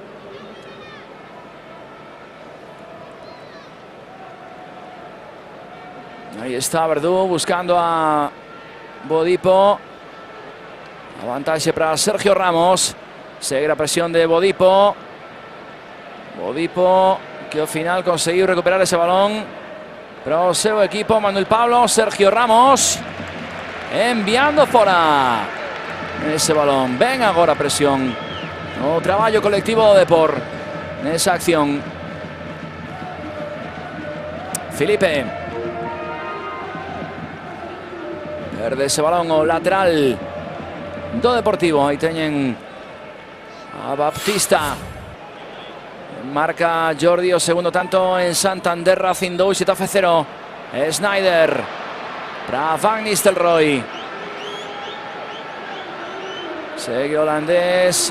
Ahí está Verdú buscando a Bodipo. Avantaxe para Sergio Ramos. Segue a presión de Bodipo. Bodipo que ao final conseguiu recuperar ese balón para o seu equipo. Manuel Pablo, Sergio Ramos enviando fora ese balón. Ven agora a presión. O traballo colectivo do Depor nesa acción. Felipe. Perde ese balón o lateral do Deportivo. Aí teñen a Baptista. Marca Jordi o segundo tanto en Santander. Racing 2, Xetafe 0. Snyder para Van Nistelrooy. Segue holandés.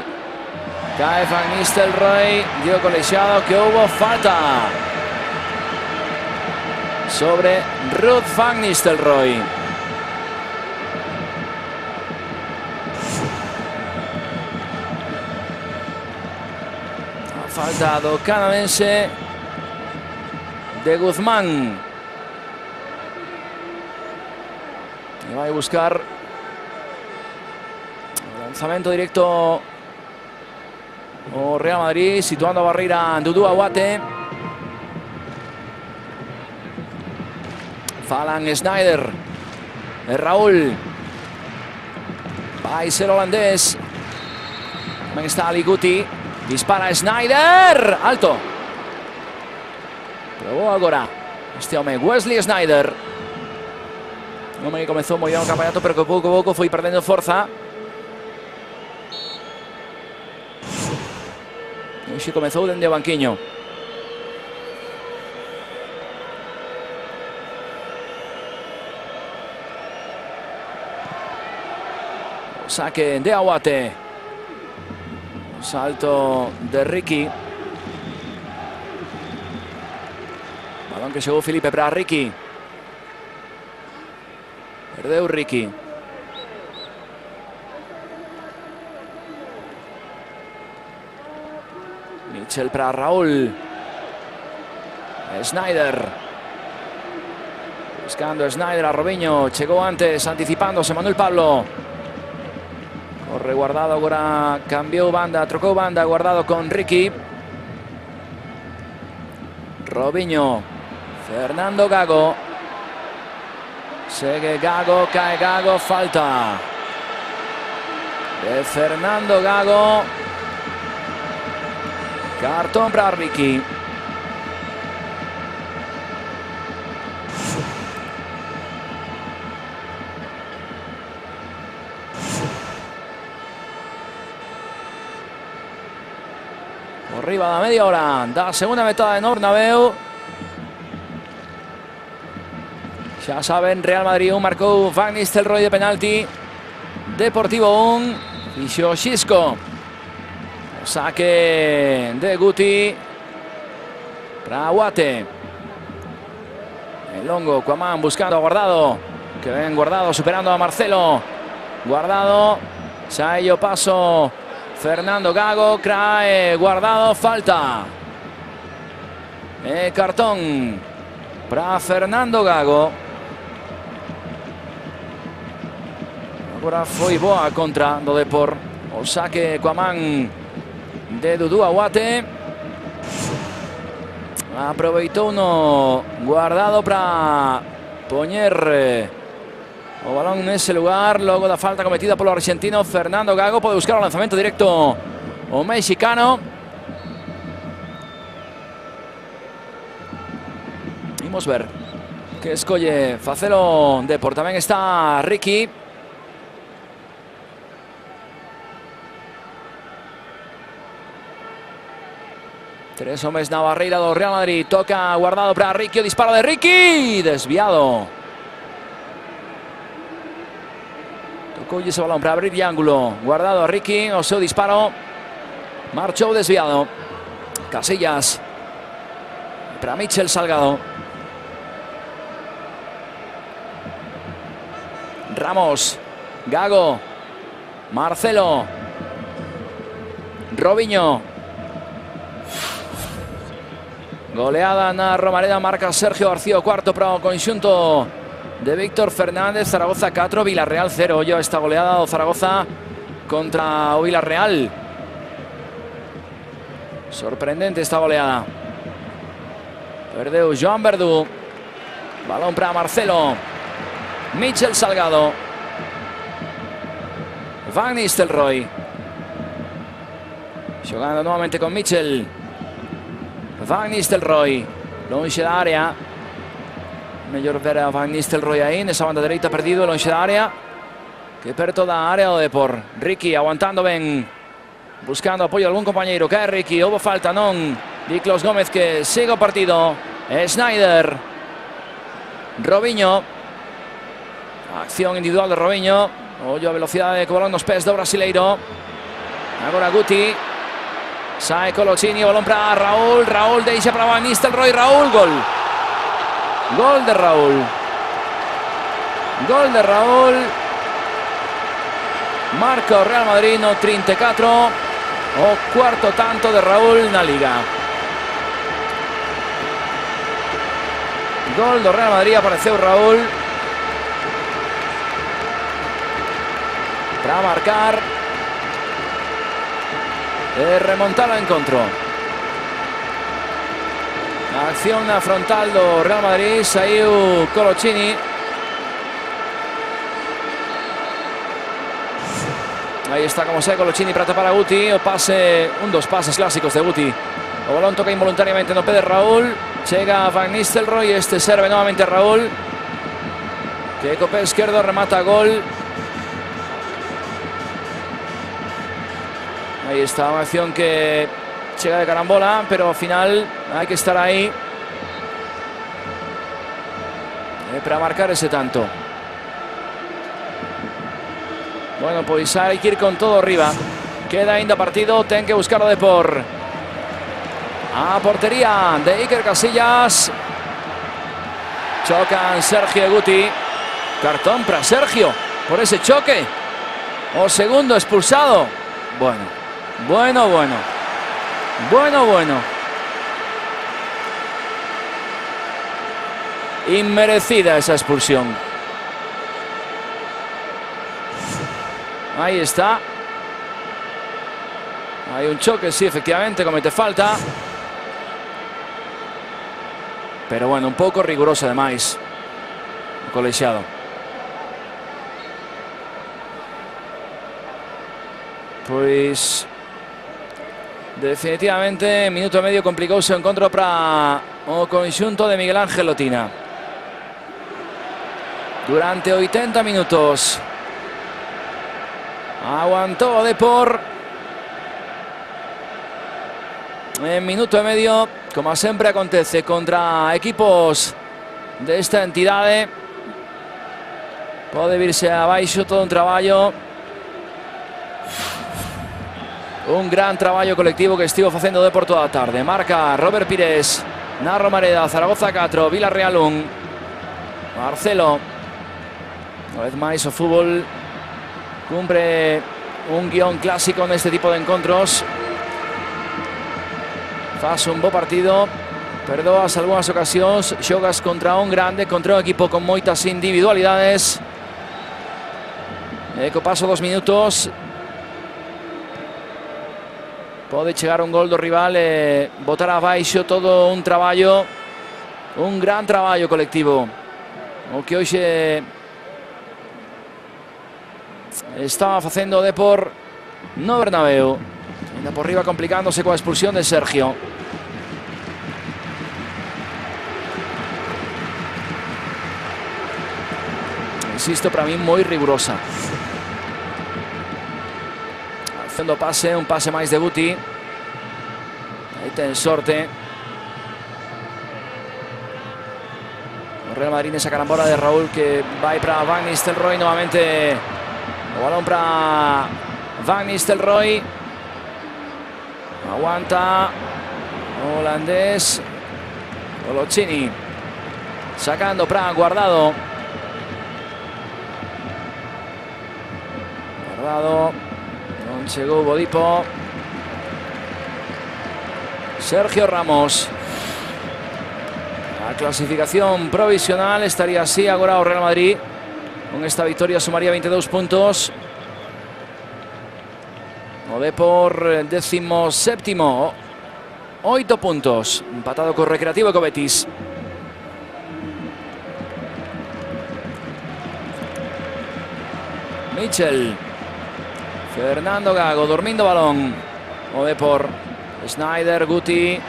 Cae Van Nistelrooy. Dio colexado que hubo falta sobre Ruud Van Nistelrooy. Falta do canadense de Guzmán. Y va a buscar el lanzamiento directo o Real Madrid, situando a barreira Dudu Aguate. Falan Snyder. Raúl. Va a ser holandés. También está Ali Guti. Dispara Snyder, alto. Probou agora este home, Wesley Snyder. Un home que comezou moi ben o campeonato, pero que pouco a pouco foi perdendo forza. Hoxe comezou dende o banquiño. O saque de Aguate. O salto de Ricky. Balón que chegou Filipe para Ricky. Perdeu Ricky. Mitchell para Raúl. Snyder. Buscando Snyder a Robinho. Chegou antes, anticipándose Manuel Pablo. Corre Guardado, agora cambiou banda, trocou banda Guardado con Ricky. Robinho. Fernando Gago. Segue Gago, cae Gago, falta de Fernando Gago. Cartón para Ricky. Por riba da media hora da segunda metade de Bernabéu. Xa saben, Real Madrid 1 marcou Van Nistelrooy de penalti. Deportivo 1. Fixo Xisco. O saque de Guti para Aguate. El longo, Cuamán buscando a Guardado. Que ven Guardado superando a Marcelo. Guardado. Xa ello paso Fernando Gago. Crae Guardado. Falta. Cartón para Fernando Gago. Agora foi boa contra do Depor. O saque Cuamán de Dudu Aguate. Aproveitou no Guardado para poñer o balón nese lugar. Logo da falta cometida polo argentino Fernando Gago. Pode buscar o lanzamento directo o mexicano. Imos ver que escolle facelo Depor. Tamén está Ricky. Tres hombres na barreira do Real Madrid. Toca Guardado para Ricky. O disparo de Ricky. Desviado. Tocou ese balón para abrir ángulo. Guardado a Ricky. O seu disparo marchou desviado. Casillas para Mitchell Salgado. Ramos. Gago. Marcelo. Robinho. Goleada na Romareda, marca Sergio García, cuarto para o conxunto de Víctor Fernández. Zaragoza 4, Villarreal 0. Ollo esta goleada do Zaragoza contra o Villarreal. Sorprendente esta goleada. Perdeu Joan Verdú. Balón para Marcelo. Mitchell Salgado. Van Nistelrooy. Xogando nuevamente con Mitchell. Van Nistelrooy, longe da área. Mellor ver a Van Nistelrooy aí nesa banda dereita perdido, longe da área. Que perto da área do Depor. Ricky aguantando ben, buscando apoio de algún compañeiro. Cae Ricky, houve falta non. Diclos Gómez que sigue o partido. Snyder. Robinho. Acción individual de Robinho. Ollo a velocidade que balón nos pés do brasileiro. Agora Guti. Sae Colocini, balón para Raúl. Raúl deixa para Van Nistelrooy. Raúl, gol. Gol de Raúl. Gol de Raúl. Marca o Real Madrid no 34. O cuarto tanto de Raúl na Liga. Gol do Real Madrid, apareceu Raúl para marcar e remontar o encontro. A acción na frontal do Real Madrid, saiu Colocini. Aí está como sai Colocini para tapar a Guti. O pase, un dos pases clásicos de Guti. O balón toca involuntariamente no pé de Raúl. Chega Van Nistelrooy, este serve novamente Raúl, que co pé esquerdo remata gol. Ahí está, una acción que Llega de carambola, pero al final hay que estar ahí para marcar ese tanto. Bueno, pues hay que ir con todo arriba. Queda ainda partido, ten que buscarlo de por. A portería de Iker Casillas. Chocan Sergio y Guti. Cartón para Sergio por ese choque. O segundo expulsado. Bueno. Inmerecida esa expulsión. Ahí está. Hay un choque, sí, efectivamente, comete falta. Pero bueno, un pouco riguroso ademais o colexiado. Pois definitivamente minuto e medio complicouse o encontro para o conxunto de Miguel Ángel Lotina. Durante 80 minutos aguantó o Depor. En minuto e medio, como sempre acontece contra equipos desta entidade, pode virse abaixo todo un traballo, un gran traballo colectivo que estivo facendo o Depor toda a tarde. Marca Robert Pires na Romareda, Zaragoza 4, Villarreal 1. Marcelo, unha vez máis o fútbol cumpre un guión clásico neste tipo de encontros. Faz un bo partido, perdoas algunhas ocasións, xogas contra un grande, contra un equipo con moitas individualidades. E co paso dos minutos pode chegar un gol do rival e botar abaixo todo un traballo, un gran traballo colectivo, o que hoxe estaba facendo o Depor no Bernabéu. Ainda por riba complicándose coa expulsión de Sergio. Insisto, para mí moi rigurosa. Facendo pase, un pase máis de Guti. Aí ten sorte. O Real Madrid nesa carambola de Raúl que vai para Van Nistelrooy. Novamente o balón para Van Nistelrooy. Aguanta holandés Olocini, sacando para Guardado. Non chegou Bodipo. Sergio Ramos. A clasificación provisional estaría así agora o Real Madrid. Con esta victoria sumaría 22 puntos. O Depor 17º, 8 puntos, empatado con Recreativo e co Betis. Mitchell, Fernando Gago, dormindo balón. O Depor, Snyder, Guti,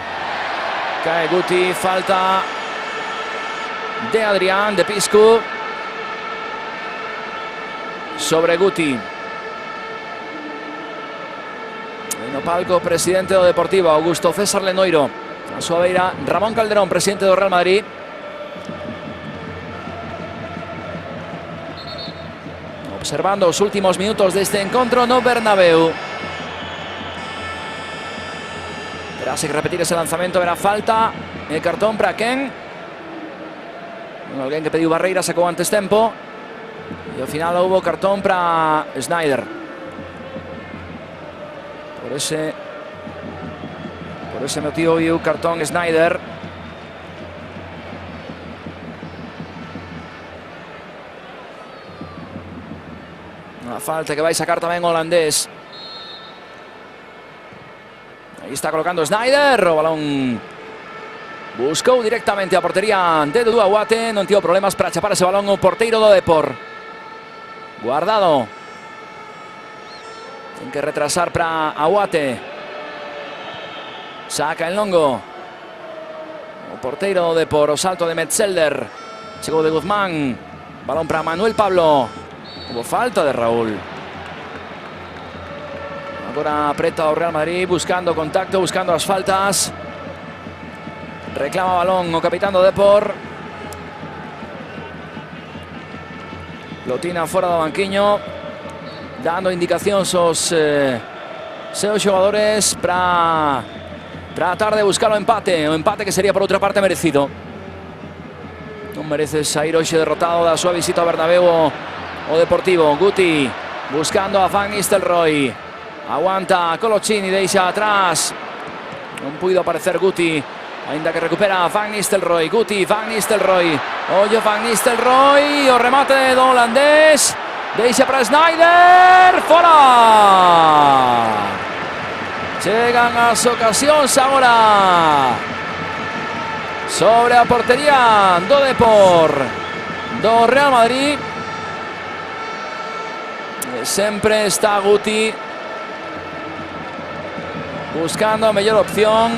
cae Guti, falta de Adrián, de Piscu sobre Guti. No palco, presidente do Deportivo, Augusto César Lenoiro. A súa beira, Ramón Calderón, presidente do Real Madrid. Observando os últimos minutos deste encontro no Bernabéu. Terase que repetir ese lanzamento, verá falta. El cartón para Ken. Alguén que pediu barreira, sacou antes tempo. E ao final houve cartón para Snyder. Por ese motivo viu cartón Snyder. Unha falta que vai sacar tamén o holandés. Aí está colocando Snyder. O balón buscou directamente a portería de Dudu Aguate. Non tivo problemas para chapar ese balón o porteiro do Depor. Guardado. Ten que retrasar para Aguate. Saca el longo. O porteiro de por o salto de Metzelder. Chegou de Guzmán. Balón para Manuel Pablo. Hubo falta de Raúl. Agora apreta o Real Madrid, buscando contacto, buscando as faltas. Reclama balón o capitán do Depor. Lotina fora do banquiño, dando indicacións aos seus xogadores para tratar de buscar o empate que sería por outra parte merecido. Non merece sair hoxe derrotado da súa visita ao Bernabéu o Deportivo. Guti buscando a Van Nistelrooy, aguanta Coloccini, deixa atrás, non puido aparecer Guti, ainda que recupera Van Nistelrooy. Guti, Van Nistelrooy, ollo Van Nistelrooy, o remate do holandés, deixa para Sneijder, fora. Chegan as ocasións agora sobre a portería do Depor, do Real Madrid. Sempre está Guti buscando a mellor opción.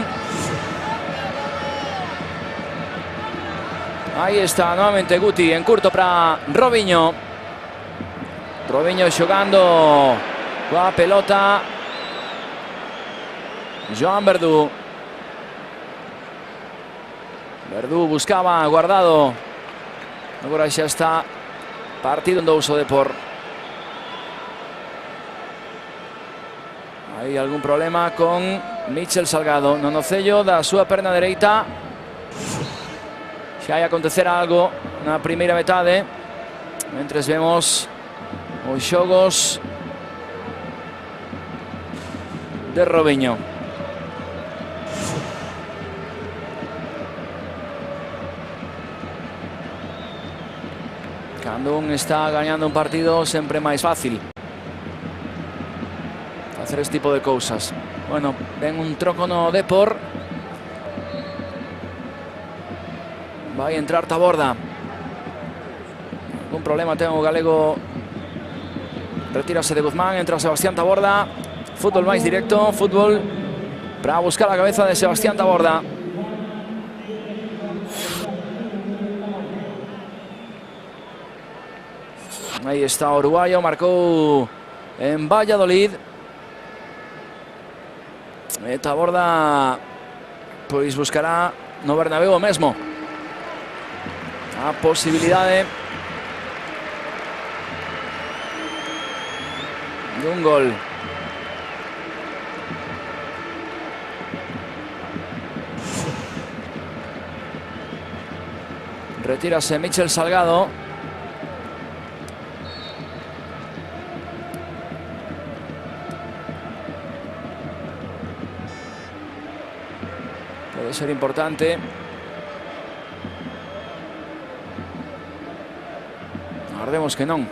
Aí está nuevamente Guti en curto para Robinho. Robinho xogando coa pelota. Joan Verdú. Verdú buscaba Guardado. Agora xa está partido en dous o Depor. Hai algún problema con Michel Salgado no nocello da súa perna dereita. Xa hai acontecer algo na primeira metade, mentres vemos os xogos de Robinho. Cando un está gañando un partido sempre máis fácil hacer este tipo de cousas. Bueno, ven un troco no Depor. Vai entrar Taborda. Algún problema ten o galego. Retírase de Guzmán, entra Sebastián Taborda. Fútbol máis directo, fútbol para buscar a cabeza de Sebastián Taborda. Aí está o uruguayo, marcou en Valladolid. Taborda pois buscará no Bernabéu o mesmo. A posibilidade de un gol. Retírase Michel Salgado. Puede ser importante. Agardemos que non.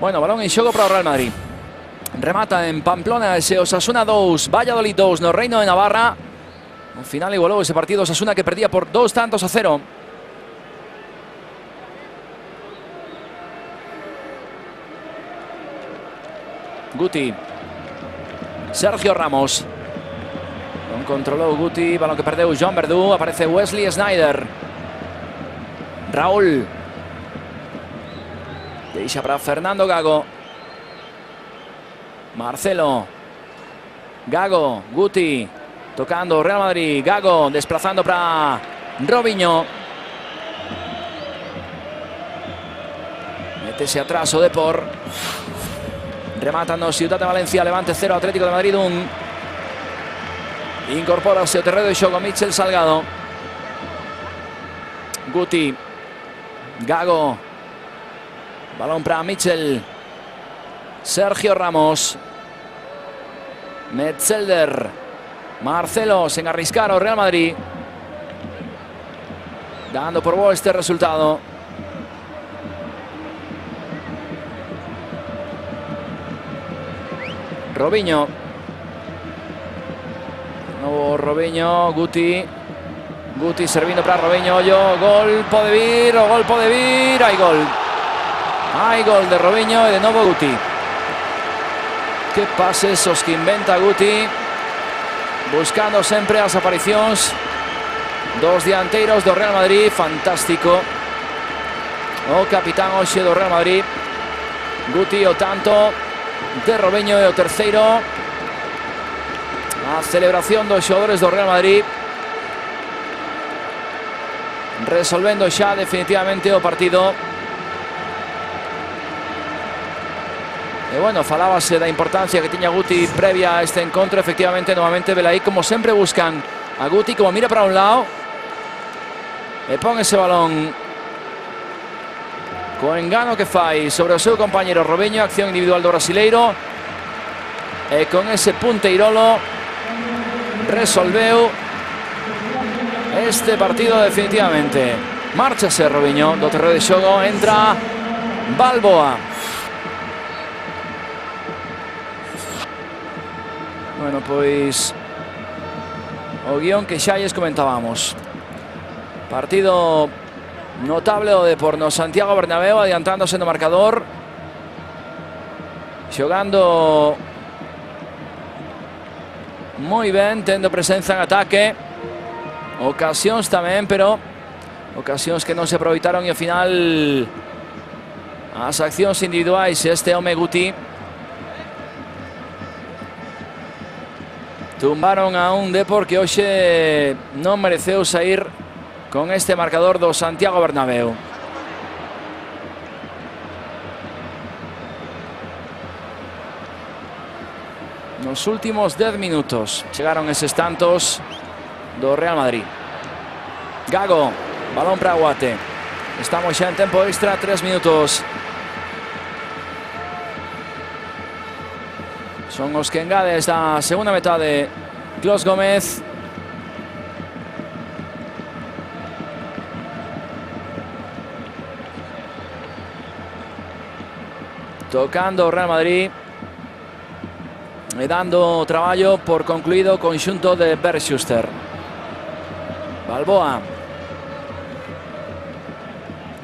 Bueno, balón en xogo para o Real Madrid. Remata en Pamplona ese Osasuna 2, Valladolid 2 no Reino de Navarra. Al final igualou ese partido Osasuna que perdía por 2-0. Guti. Sergio Ramos. Non controlou Guti, balón que perdeu Joan Verdú, aparece Wesley Sneijder. Raúl. Deixa para Fernando Gago. Marcelo. Gago, Guti. Tocando Real Madrid. Gago desplazando para Robinho. Métese atrás o Depor. Rematando Ciudad de Valencia. Levante 0, Atlético de Madrid 1. Incorpórase o terreno de xogo Michel Salgado. Guti. Gago. Balón para Michel. Sergio Ramos. Metzelder. Marcelo sen arriscar o Real Madrid. Dando por bo este resultado. Robinho. Nuevo Robinho, Guti. Guti servindo para Robinho, ollo, gol pode vir, o gol pode vir, hai gol. Hai gol de Robinho e de novo Guti. Que pases os que inventa Guti. Buscando sempre as aparicións dos dianteiros do Real Madrid, fantástico. O capitán hoxe do Real Madrid. Guti o tanto de Robinho e o terceiro A celebración dos xogadores do Real Madrid, resolvendo xa definitivamente o partido. E bueno, falábase da importancia que tiña Guti previa a este encontro. Efectivamente, novamente Velaí, como sempre, buscan a Guti, como mira para un lado e pon ese balón co engano que fai sobre o seu compañero Robinho. Acción individual do brasileiro, e con ese punteirolo resolveu este partido definitivamente. Márchase Robinho do terreo de xogo, entra Balboa. Bueno, pois o guión que xa lles comentábamos. Partido notable o Depor no Santiago Bernabéu, adiantándose no marcador, xogando moi ben, tendo presenza en ataque, ocasións tamén, pero ocasións que non se aproveitaron, e ao final as accións individuais este home Guti tumbaron a un Depor que hoxe non mereceu sair con este marcador do Santiago Bernabéu. Nos últimos 10 minutos chegaron eses tantos do Real Madrid. Gago, balón para Guate. Estamos xa en tempo extra, 3 minutos. Son os que engade esta segunda metade Clos Gómez. Tocando o Real Madrid e dando traballo por concluído o conxunto de Berg-Schuster. Balboa.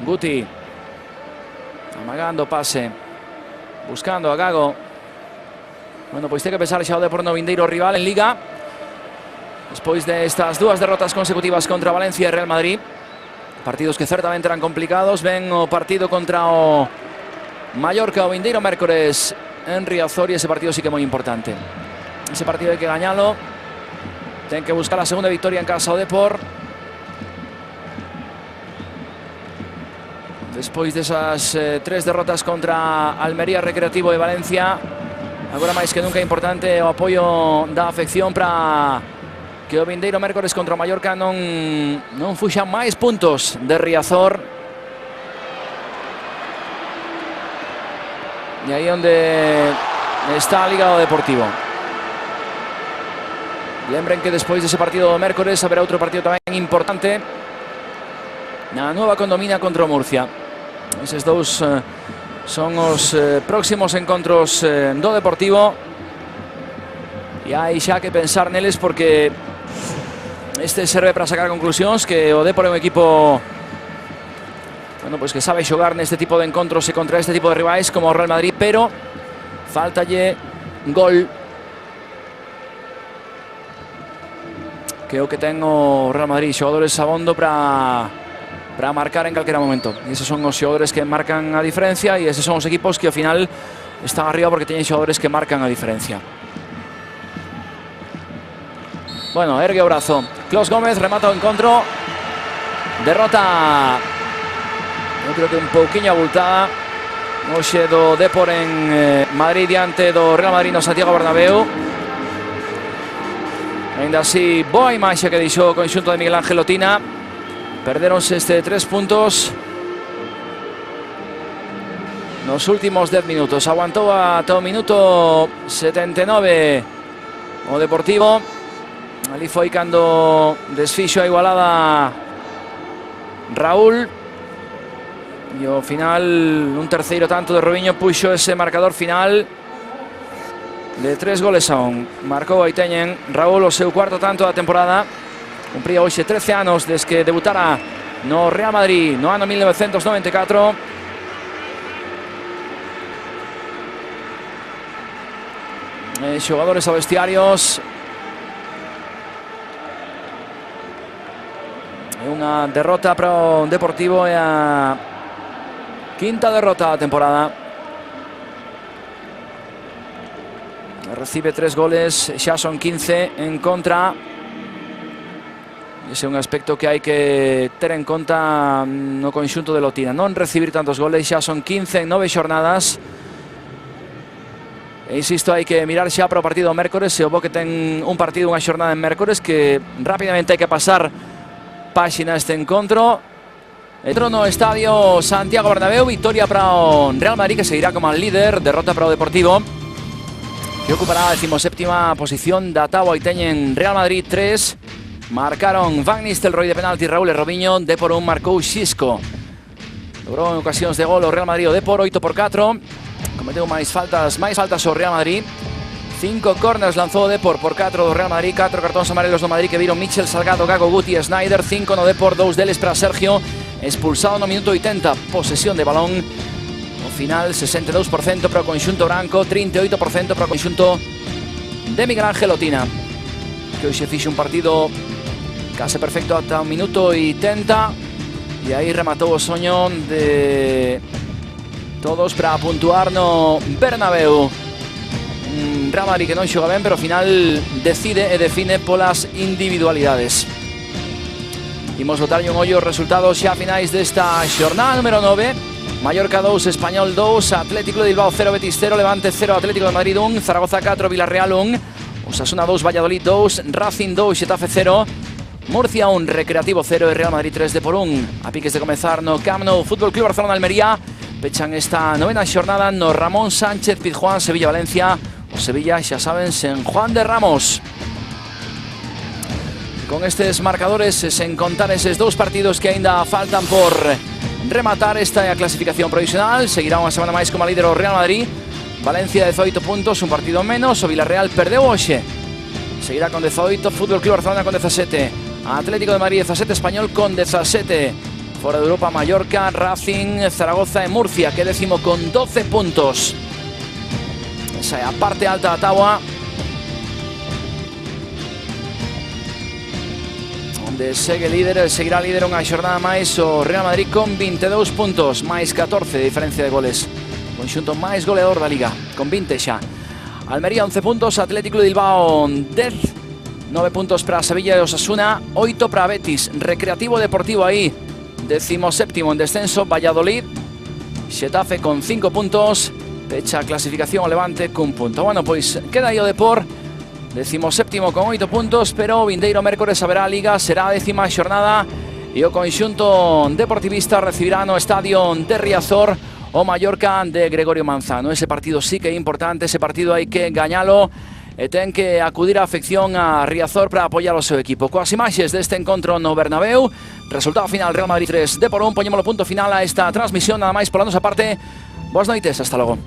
Guti. Amagando pase. Buscando a Gago. Bueno, pois ten que pensar xa o Depor no vindeiro rival en Liga, despois destas dúas derrotas consecutivas contra Valencia e Real Madrid. Partidos que certamente eran complicados. Ven o partido contra o Mallorca o vindeiro mércores en Riazor, e ese partido sí que é moi importante. Ese partido hai que gañalo. Ten que buscar a segunda victoria en casa o Depor, despois desas 3 derrotas contra Almería, Recreativo e Valencia. Agora máis que nunca é importante o apoio da afección para que o vindeiro mércores contra o Mallorca non fuxan máis puntos de Riazor. E aí onde está a Liga do Deportivo. Lembren que despois dese partido do mércores haberá outro partido tamén importante na Nueva Condomina contra o Murcia. Eses dous son os próximos encontros do Deportivo, e hai xa que pensar neles, porque este serve para sacar conclusións, que o Depor é un equipo, bueno, pois que sabe xogar neste tipo de encontros e contra este tipo de rivais como o Real Madrid, pero faltalle gol, que é o que ten o Real Madrid, xogadores abondo para marcar en calquera momento. E eses son os xogadores que marcan a diferencia, e eses son os equipos que ao final están arriba porque teñen xogadores que marcan a diferencia. Bueno, ergue o brazo Clos Gómez, remata o encontro. Derrota, eu creo que un pouquiño abultada hoxe do Depor en Madrid diante do Real Madrid no Santiago Bernabéu. Ainda así, boa imaxe que deixou o conxunto de Miguel Ángel Otina. Perderonse 3 puntos nos últimos 10 minutos. Aguantou ata o minuto 79 o Deportivo. Ali foi cando desfixo a igualada Raúl, e ao final un terceiro tanto de Robinho puxo ese marcador final de 3-1. Marcou aí teñen Raúl o seu cuarto tanto da temporada. Cumpría hoxe 13 anos desde que debutara no Real Madrid no ano 1994. Xogadores a vestiarios. Unha derrota para o Deportivo, e a quinta derrota da temporada. recibe 3 goles, xa son 15 en contra. Ese é un aspecto que hai que ter en conta no conxunto de Lotina, non recibir tantos goles, xa son 15 en 9 xornadas. E insisto, hai que mirar xa para o partido mércores, se o Bo que ten un partido, unha xornada en mércores, que rapidamente hai que pasar páxina este encontro. Entro no estadio Santiago Bernabéu, victoria para o Real Madrid, que seguirá como líder, derrota para o Deportivo, que ocupará a 17ª posición da táboa e teñen Real Madrid 3. Marcaron Van Nistelrooy de penalti, Raúl e Robinho. Depor 1 marcou Xisco. Logrou en ocasións de gol o Real Madrid o Depor, 8-4. Cometeu máis faltas o Real Madrid. 5 corners lanzou o Depor por 4 do Real Madrid. 4 cartóns amarelos do Madrid que viron Michel, Salgado, Gago, Guti e Snyder. 5 no Depor, 2 deles para Sergio. Expulsado no minuto 80. Posesión de balón. No final, 62% para o conxunto branco, 38% para o conxunto de Miguel Ángel Otina, que hoxe fixe un partido case perfecto ata o minuto 80. E aí rematou o soño de todos para puntuar no Bernabéu. Real Madrid que non xoga ben, pero ao final decide e define polas individualidades. Imos botarlle un ollo os resultados xa finais desta xornada número 9. Mallorca 2, Español 2, Atlético de Bilbao 0, Betis 0, Levante 0, Atlético de Madrid 1, Zaragoza 4, Villarreal 1, Osasuna 2, Valladolid 2, Racing 2, Xetafe 0, Murcia 1, Recreativo 0 e Real Madrid 3 de por 1. A piques de comezar no Camp Nou, Fútbol Club Barcelona Almería. Pechan esta novena xornada no Ramón Sánchez Pizjuán, Sevilla Valencia. O Sevilla, xa saben, sen Juan de Ramos. Con estes marcadores, sen contar eses dous partidos que aínda faltan por rematar esta clasificación provisional, seguirá unha semana máis como líder o Real Madrid. Valencia 18 puntos, un partido menos. O Villarreal perdeu hoxe, seguirá con 18, Fútbol Club Barcelona con 17, Atlético de Madrid 17, Español con 17. Fora de Europa, Mallorca, Racing, Zaragoza e Murcia, que décimo con 12 puntos. Esa é a parte alta da táboa, onde segue líder, seguirá líder unha xornada máis o Real Madrid con 22 puntos, máis 14 de diferencia de goles. Conxunto máis goleador da Liga, con 20 xa. Almería 11 puntos, Atlético de Bilbao 10, 9 puntos para Sevilla e Osasuna, 8 para Betis, Recreativo Deportivo aí, 17º en descenso, Valladolid, Xetafe con 5 puntos, pecha a clasificación o Levante cun punto. Bueno, pois queda aí o Depor, 17º con 8 puntos, pero o vindeiro mércores haberá a Liga, será a 10ª xornada e o conxunto deportivista recibirá no estadio de Riazor o Mallorca de Gregorio Manzano. Ese partido sí que é importante, ese partido hai que gañalo e ten que acudir a afección a Riazor para apoiar o seu equipo. Coas imaxes deste encontro no Bernabéu, resultado final Real Madrid 3 de por 1, poñémolo punto final a esta transmisión. Nada máis pola nosa parte, boas noites, hasta logo.